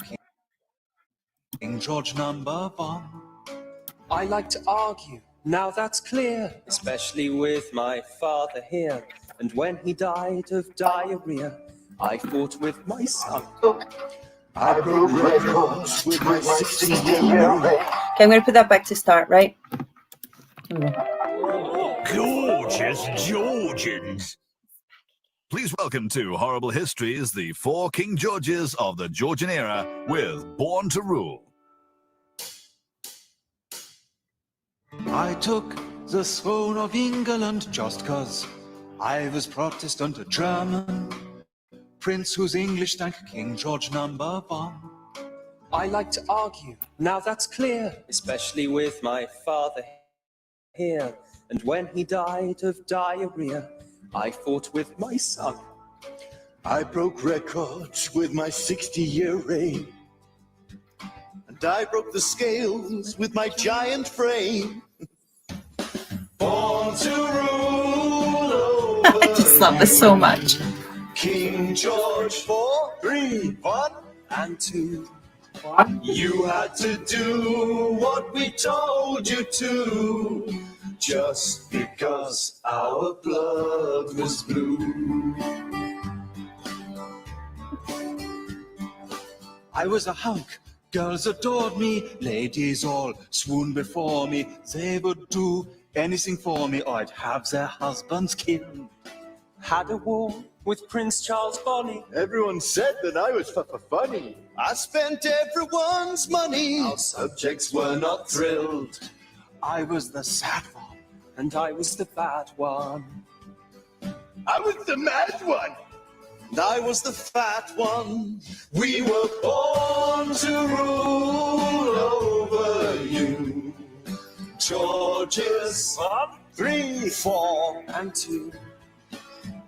King George #1. I like to argue, now that's clear, especially with my father here. And when he died of diarrhea, I fought with my son. I broke records with my 16-year-old. Okay, I'm going to put that back to start, right? Gorgeous Georgians! Please welcome to Horrible Histories the 4 King Georges of the Georgian era with Born to Rule. I took the throne of England just 'cause I was Protestant, a German prince whose English thank King George #1. I like to argue, now that's clear, especially with my father here. And when he died of diarrhea, I fought with my son. I broke records with my 60-year reign. And I broke the scales with my giant frame. Born to rule over I just love this so much. King George 4, 3, 1, And 2. You had to do what we told you to, just because our blood was blue. I was a hunk, girls adored me, ladies all swooned before me. They would do anything for me, or I'd have their husbands killed. Had a war with Prince Charles Bonny. Everyone said that I was funny. I spent everyone's money. Our subjects were not thrilled. I was the sad one. And I was the bad one. I was the mad one. And I was the fat one. We were born to rule over you. George's 3, 4, And 2.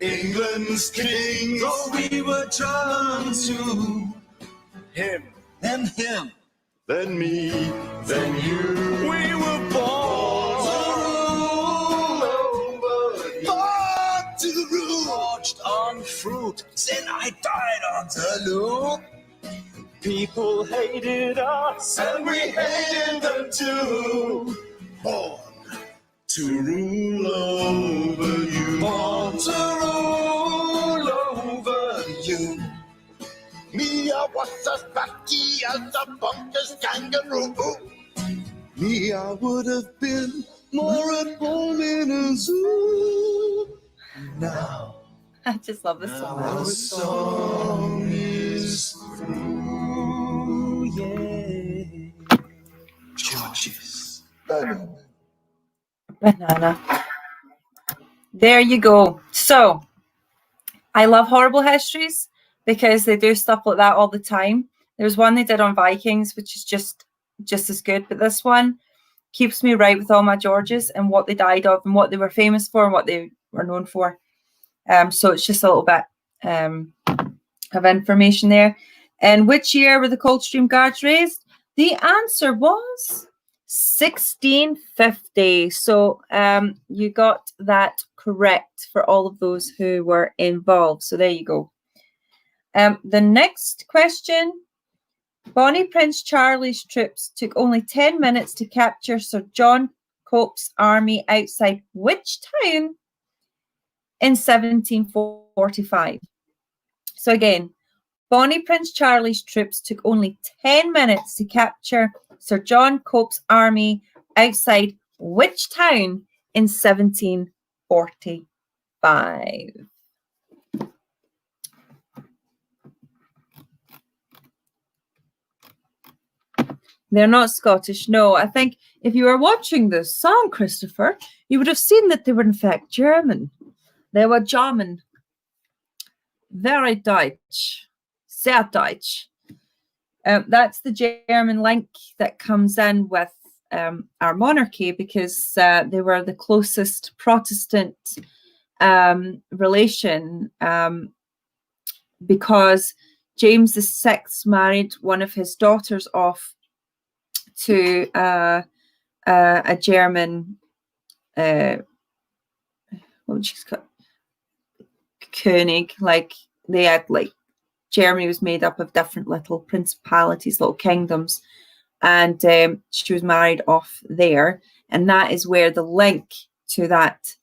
England's kings. So we were turned to Him, and him. then me, then you. We were born to rule over you. Born to rule. Forged on fruit, then I died on the loop. People hated us. And we hated them too. Born to rule over you. Born to rule over you. Me, I was as fatty as a bunker's kangaroo. Me, I would have been more at home in a zoo. Now, I just love this so our much. song is through. Yay. Georges. Banana. There you go. So, I love Horrible Histories because they do stuff like that all the time. There's one they did on Vikings, which is just as good, but this one keeps me right with all my Georges and what they died of and what they were famous for and what they were known for. So it's just a little bit of information there. And which year were the Coldstream Guards raised? The answer was 1650. So you got that correct for all of those who were involved. So there you go. The next question. Bonnie Prince Charlie's troops took only 10 minutes to capture Sir John Cope's army outside which town in 1745? So again, Bonnie Prince Charlie's troops took only 10 minutes to capture Sir John Cope's army outside which town in 1745? They're not Scottish. No, I think if you were watching this song, Christopher, you would have seen that they were in fact German. They were German. Very Deutsch. Sehr Deutsch. That's the German link that comes in with our monarchy because they were the closest Protestant relation because James VI married one of his daughters off to a German, what would you call it? König. Like they had Germany was made up of different little principalities, little kingdoms, and she was married off there, and that is where the link to that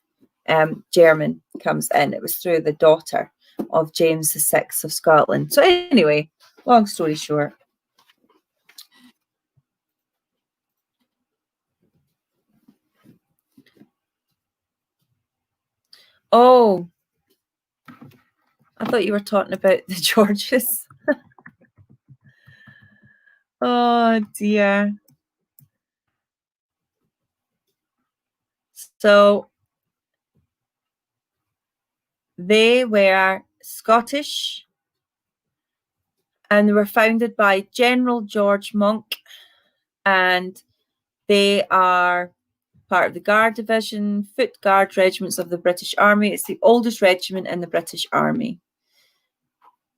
German comes in. It was through the daughter of James VI of Scotland. So anyway, long story short. Oh, I thought you were talking about the Georges. Oh dear. So they were Scottish and they were founded by General George Monk, and they are part of the Guard Division, Foot Guard regiments of the British Army. It's the oldest regiment in the British Army.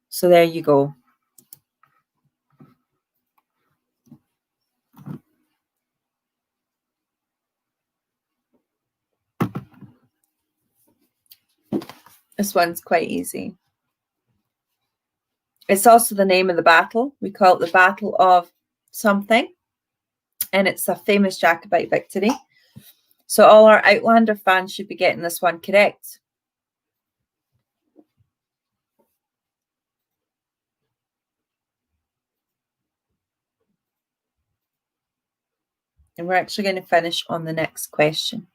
So there you go. This one's quite easy. It's also the name of the battle. We call it the Battle of something, and it's a famous Jacobite victory. So all our Outlander fans should be getting this one correct. And we're actually going to finish on the next question.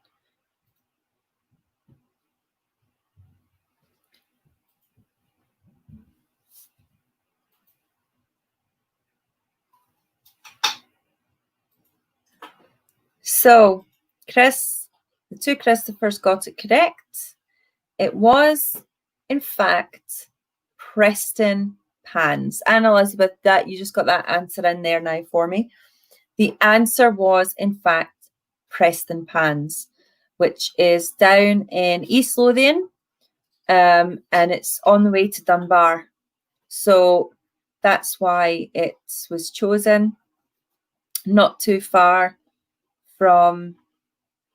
So, Chris, the two Christophers got it correct. It was, in fact, Preston Pans. And Elizabeth, that you just got that answer in there now for me. The answer was, in fact, Preston Pans, which is down in East Lothian, and it's on the way to Dunbar. So that's why it was chosen, not too far from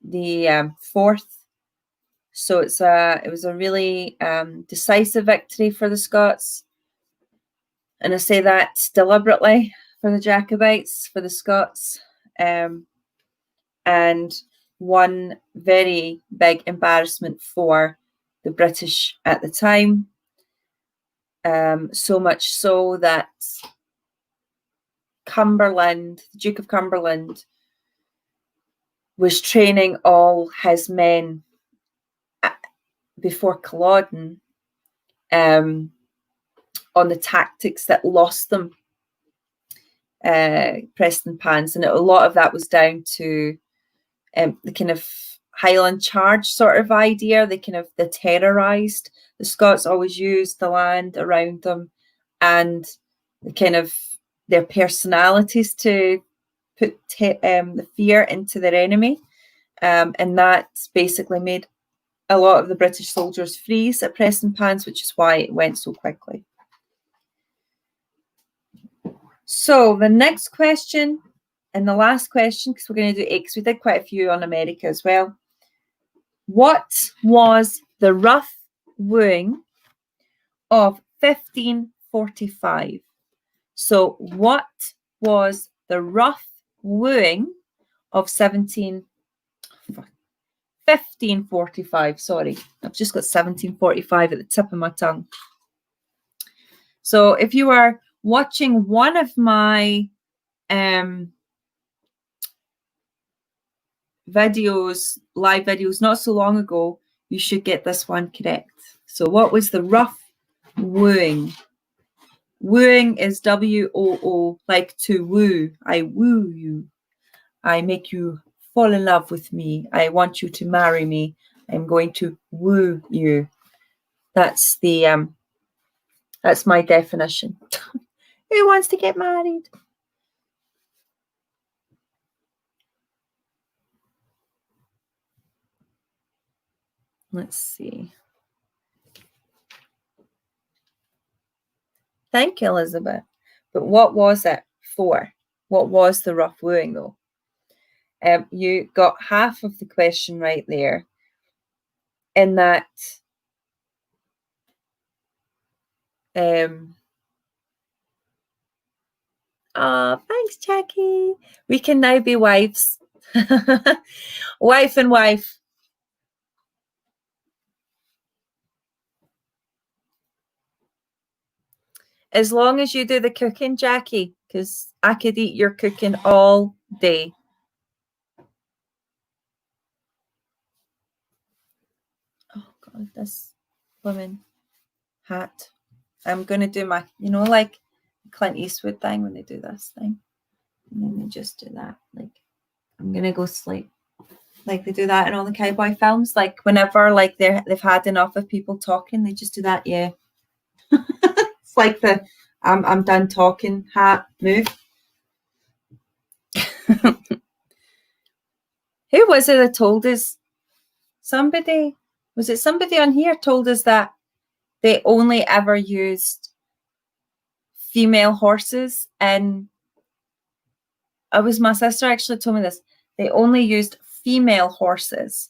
the Forth. So it was a really decisive victory for the Scots. And I say that deliberately, for the Jacobites, for the Scots. And one very big embarrassment for the British at the time. So much so that Cumberland, the Duke of Cumberland, was training all his men before Culloden on the tactics that lost them Preston Pans, and a lot of that was down to the kind of Highland charge sort of idea. They terrorized. The Scots always used the land around them and their personalities to put the fear into their enemy, and that basically made a lot of the British soldiers freeze at Preston Pans, which is why it went so quickly. So the next question and the last question, because we're going to do 8, because we did quite a few on America as well. What was the rough wooing of 1545? So what was the rough wooing of 1545? Sorry, I've just got 1745 at the tip of my tongue. So if you are watching one of my live videos not so long ago, you should get this one correct. So what was the rough wooing? Wooing is W-O-O, like to woo. I woo you. I make you fall in love with me. I want you to marry me. I'm going to woo you. That's that's my definition. Who wants to get married? Let's see. Thank you, Elizabeth. But what was it for? What was the rough wooing, though? You got half of the question right there, in that oh, thanks, Jackie. We can now be wives. Wife and wife. As long as you do the cooking, Jackie, because I could eat your cooking all day. Oh, God, this woman hat. I'm going to do my, you know, like Clint Eastwood thing when they do this thing. And then they just do that. Like, I'm going to go sleep. Like they do that in all the cowboy films. Like whenever like they've had enough of people talking, they just do that. Yeah. It's like the I'm done talking hat move. Who was it that told us? Somebody, was it somebody on here told us that they only ever used female horses? And it was my sister actually told me this. They only used female horses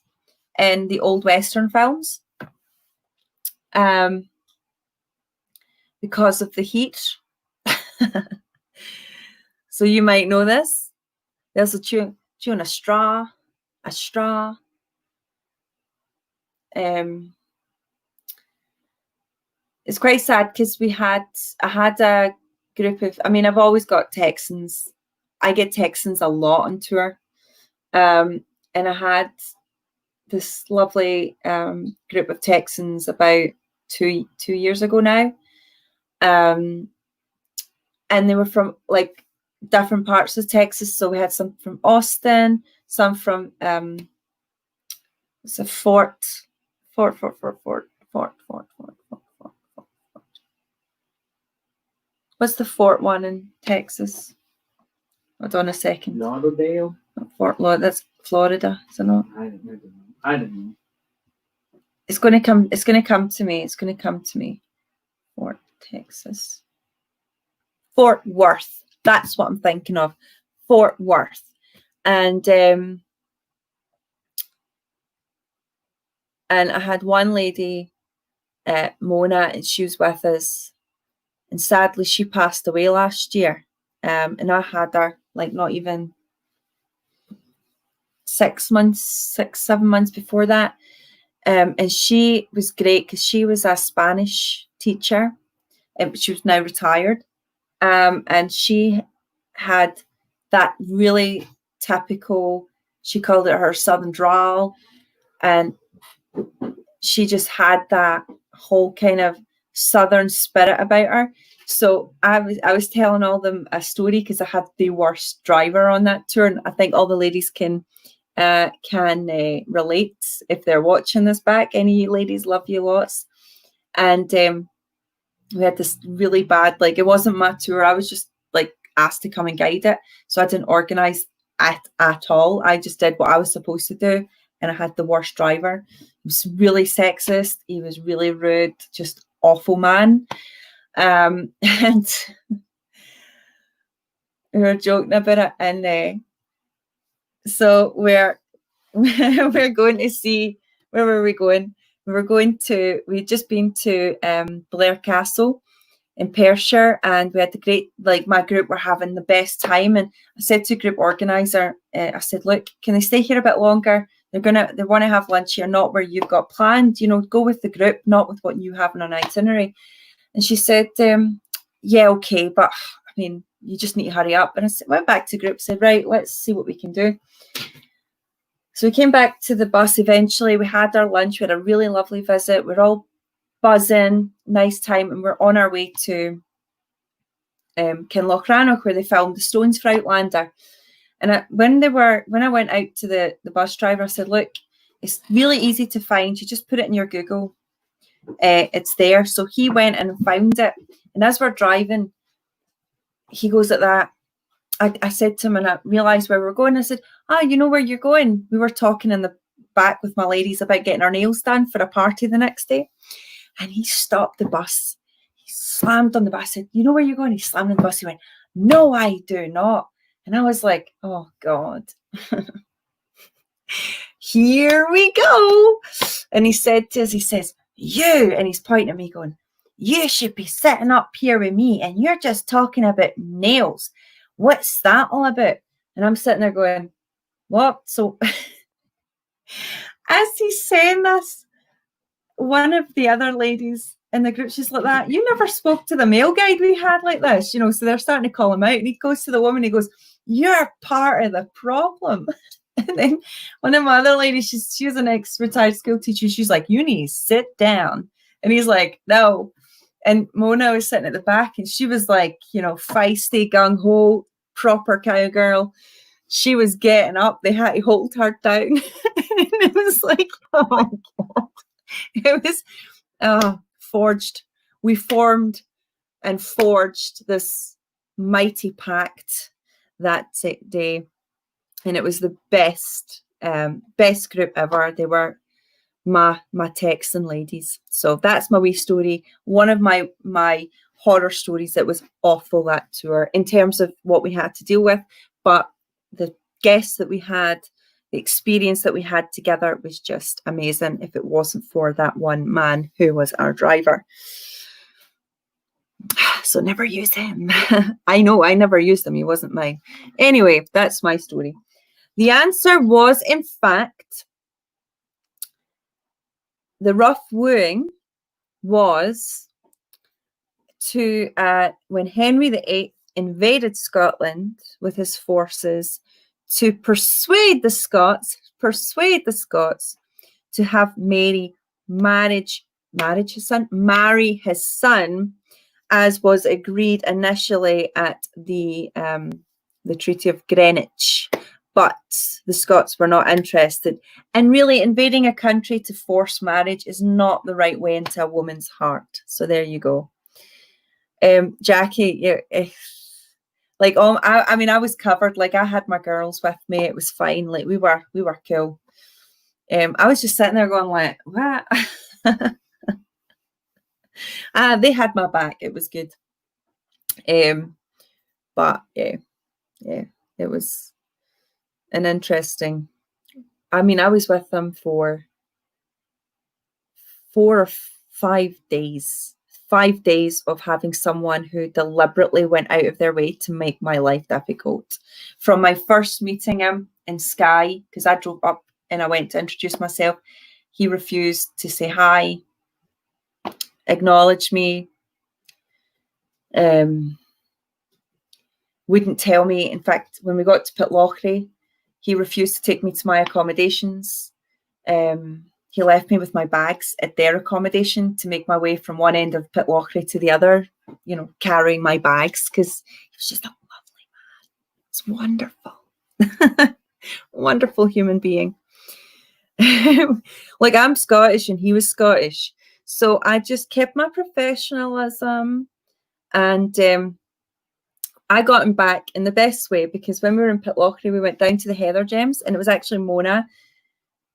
in the old Western films because of the heat. So you might know this. There's a chewing a straw. It's quite sad because I had a group of, I mean, I've always got Texans. I get Texans a lot on tour. And I had this lovely group of Texans about two years ago now. And they were from like different parts of Texas. So we had some from Austin, some from it's a Fort. What's the Fort one in Texas? Hold on a second. Lauderdale. Fort Lauderdale. That's Florida, is it not? I don't know. It's gonna come to me. It's gonna come to me. Fort Texas. Fort Worth. That's what I'm thinking of. Fort Worth. And I had one lady, Mona, and she was with us. And sadly, she passed away last year. And I had her like not even 7 months before that. And she was great because she was a Spanish teacher. She was now retired. And she had that really typical, she called it her Southern drawl. And she just had that whole kind of Southern spirit about her. So I was telling all them a story because I had the worst driver on that tour, and I think all the ladies can relate if they're watching this back. Any ladies, love you lots. And we had this really bad, like it wasn't my tour. I was just like asked to come and guide it, so I didn't organize at all. I just did what I was supposed to do, and I had the worst driver. He was really sexist. He was really rude, just awful man. And we were joking about it, and so we're going to see, where were we going? We'd just been to Blair Castle in Perthshire, and we had the great, like my group were having the best time. And I said to group organizer, I said, look, can they stay here a bit longer? They want to have lunch here, not where you've got planned, you know, go with the group, not with what you have on an itinerary. And she said, yeah, okay, but I mean, you just need to hurry up. And I went back to group, said, right, let's see what we can do. So we came back to the bus eventually. We had our lunch. We had a really lovely visit. We're all buzzing, nice time. And we're on our way to Kinlochrannoch, where they filmed The Stones for Outlander. And when I went out to the bus driver, I said, look, it's really easy to find. You just put it in your Google. It's there. So he went and found it. And as we're driving, he goes at that. I said to him, and I realised where we were going. I said, you know where you're going? We were talking in the back with my ladies about getting our nails done for a party the next day. And he stopped the bus. He slammed on the bus. I said, you know where you're going? He slammed on the bus. He went, no, I do not. And I was like, oh, God. Here we go. And he said to us, he says, you, and he's pointing at me going, you should be sitting up here with me and you're just talking about nails. What's that all about? And I'm sitting there going, what? So as he's saying this, one of the other ladies in the group, she's like that, you never spoke to the male guide we had like this, you know, so they're starting to call him out. And he goes to the woman, he goes, you're part of the problem. And then one of my other ladies, she was an ex-retired school teacher. She's like, you need to sit down. And he's like, no. And Mona was sitting at the back, and she was like, you know, feisty, gung-ho, proper cowgirl. She was getting up. They had to hold her down. And it was like, oh my God. It was forged. We formed and forged this mighty pact that day. And it was the best group ever. They were my Texan ladies. So that's my wee story. One of my horror stories that was awful that tour in terms of what we had to deal with, but the guests that we had, the experience that we had together was just amazing if it wasn't for that one man who was our driver. So never use him. I know, I never used him. He wasn't mine. Anyway, that's my story. The answer was, in fact, the rough wooing was to when Henry VIII invaded Scotland with his forces to persuade the Scots to have Mary marry his son, as was agreed initially at the Treaty of Greenwich. But the Scots were not interested. And really, invading a country to force marriage is not the right way into a woman's heart. So there you go. Jackie, like, I mean, I was covered. Like, I had my girls with me. It was fine. Like, we were cool. I was just sitting there going like, what? They had my back. It was good. But yeah, it was an interesting. I mean, I was with them for 4 or 5 days. 5 days of having someone who deliberately went out of their way to make my life difficult. From my first meeting him in Skye, because I drove up and I went to introduce myself, he refused to say hi, acknowledge me, wouldn't tell me. In fact, when we got to Pitlochry, he refused to take me to my accommodations. He left me with my bags at their accommodation to make my way from one end of Pitlochry to the other, you know, carrying my bags, because he was just a lovely man. It's wonderful. Wonderful human being. Like, I'm Scottish and he was Scottish. So I just kept my professionalism, and I got him back in the best way, because when we were in Pitlochry, we went down to the Heather Gems, and it was actually Mona.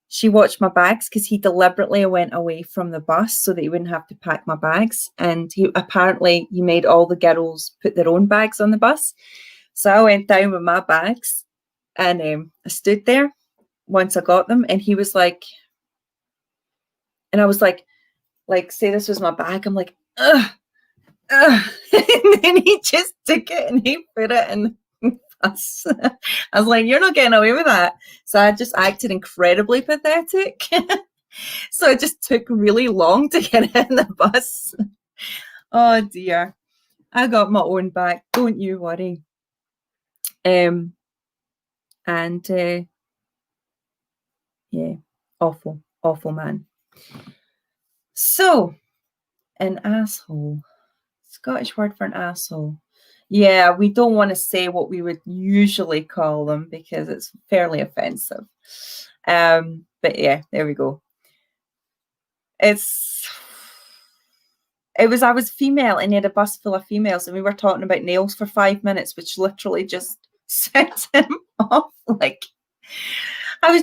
She watched my bags because he deliberately went away from the bus so that he wouldn't have to pack my bags. And he made all the girls put their own bags on the bus. So I went down with my bags, and I stood there once I got them, and he was like, and I was like, say this was my bag. I'm like, ugh. And then he just took it and he put it in the bus. I was like, you're not getting away with that. So I just acted incredibly pathetic. So it just took really long to get in the bus. Oh dear. I got my own back. Don't you worry. Yeah, awful man. So, an asshole. Scottish word for an asshole. Yeah, we don't want to say what we would usually call them because it's fairly offensive. But yeah, there we go. I was female, and he had a bus full of females, and we were talking about nails for 5 minutes, which literally just set him off. Like,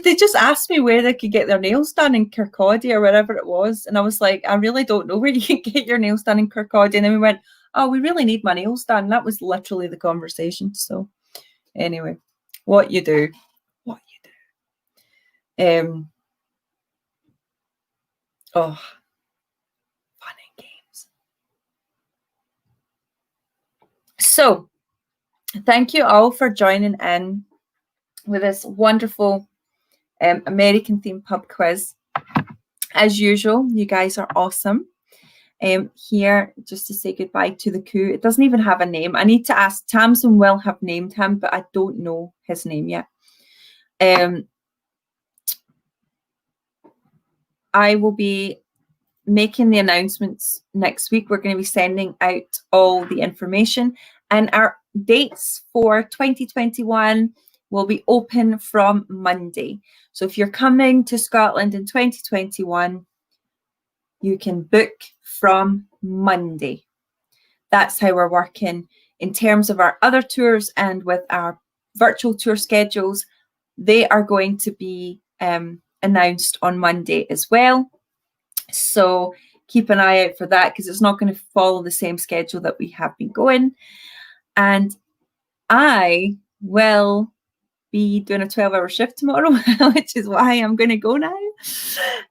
they just asked me where they could get their nails done in Kirkcaldy or wherever it was. And I was like, I really don't know where you can get your nails done in Kirkcaldy. And then we went, oh, we really need my nails done. And that was literally the conversation. So anyway, what you do. Oh, fun and games. So thank you all for joining in with this wonderful American themed pub quiz. As usual, you guys are awesome. Here, just to say goodbye to the coup. It doesn't even have a name. I need to ask. Tamsin will have named him, but I don't know his name yet. I will be making the announcements next week. We're going to be sending out all the information, and our dates for 2021 will be open from Monday. So if you're coming to Scotland in 2021, you can book from Monday. That's how we're working. In terms of our other tours and with our virtual tour schedules, they are going to be announced on Monday as well. So keep an eye out for that, because it's not going to follow the same schedule that we have been going. And I will be doing a 12-hour shift tomorrow, which is why I'm going to go now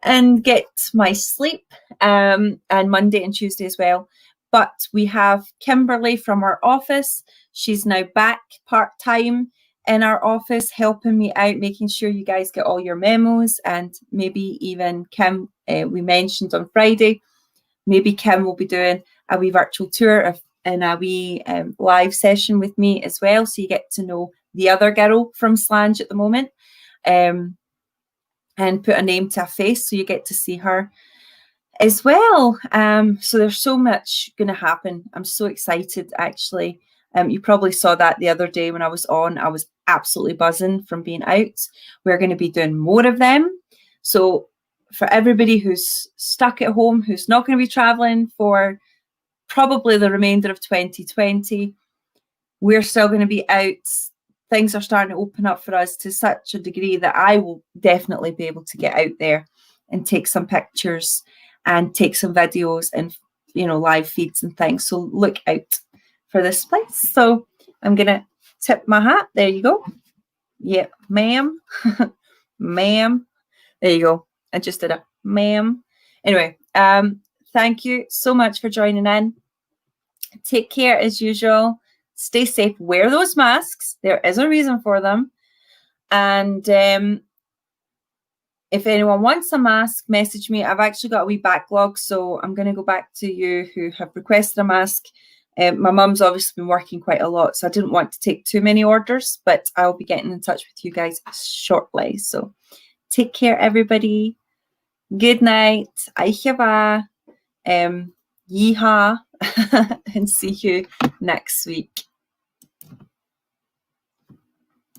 and get my sleep, and Monday and Tuesday as well. But we have Kimberly from our office. She's now back part-time in our office, helping me out, making sure you guys get all your memos, and maybe even Kim, we mentioned on Friday, maybe Kim will be doing a wee virtual tour and a wee live session with me as well, so you get to know the other girl from Slange at the moment, and put a name to a face, so you get to see her as well. So there's so much going to happen. I'm so excited, actually. You probably saw that the other day when I was on. I was absolutely buzzing from being out. We're going to be doing more of them. So for everybody who's stuck at home, who's not going to be traveling for probably the remainder of 2020, we're still going to be out. Things are starting to open up for us to such a degree that I will definitely be able to get out there and take some pictures and take some videos and, you know, live feeds and things. So look out for this place. So I'm going to tip my hat. There you go. Yeah, ma'am. Ma'am. There you go. I just did a ma'am. Anyway, thank you so much for joining in. Take care as usual. Stay safe. Wear those masks. There is a reason for them. And if anyone wants a mask, message me. I've actually got a wee backlog, so I'm going to go back to you who have requested a mask. My mum's obviously been working quite a lot, so I didn't want to take too many orders, but I'll be getting in touch with you guys shortly. So take care, everybody. Good night. Aichava. Yeehaw. And see you next week.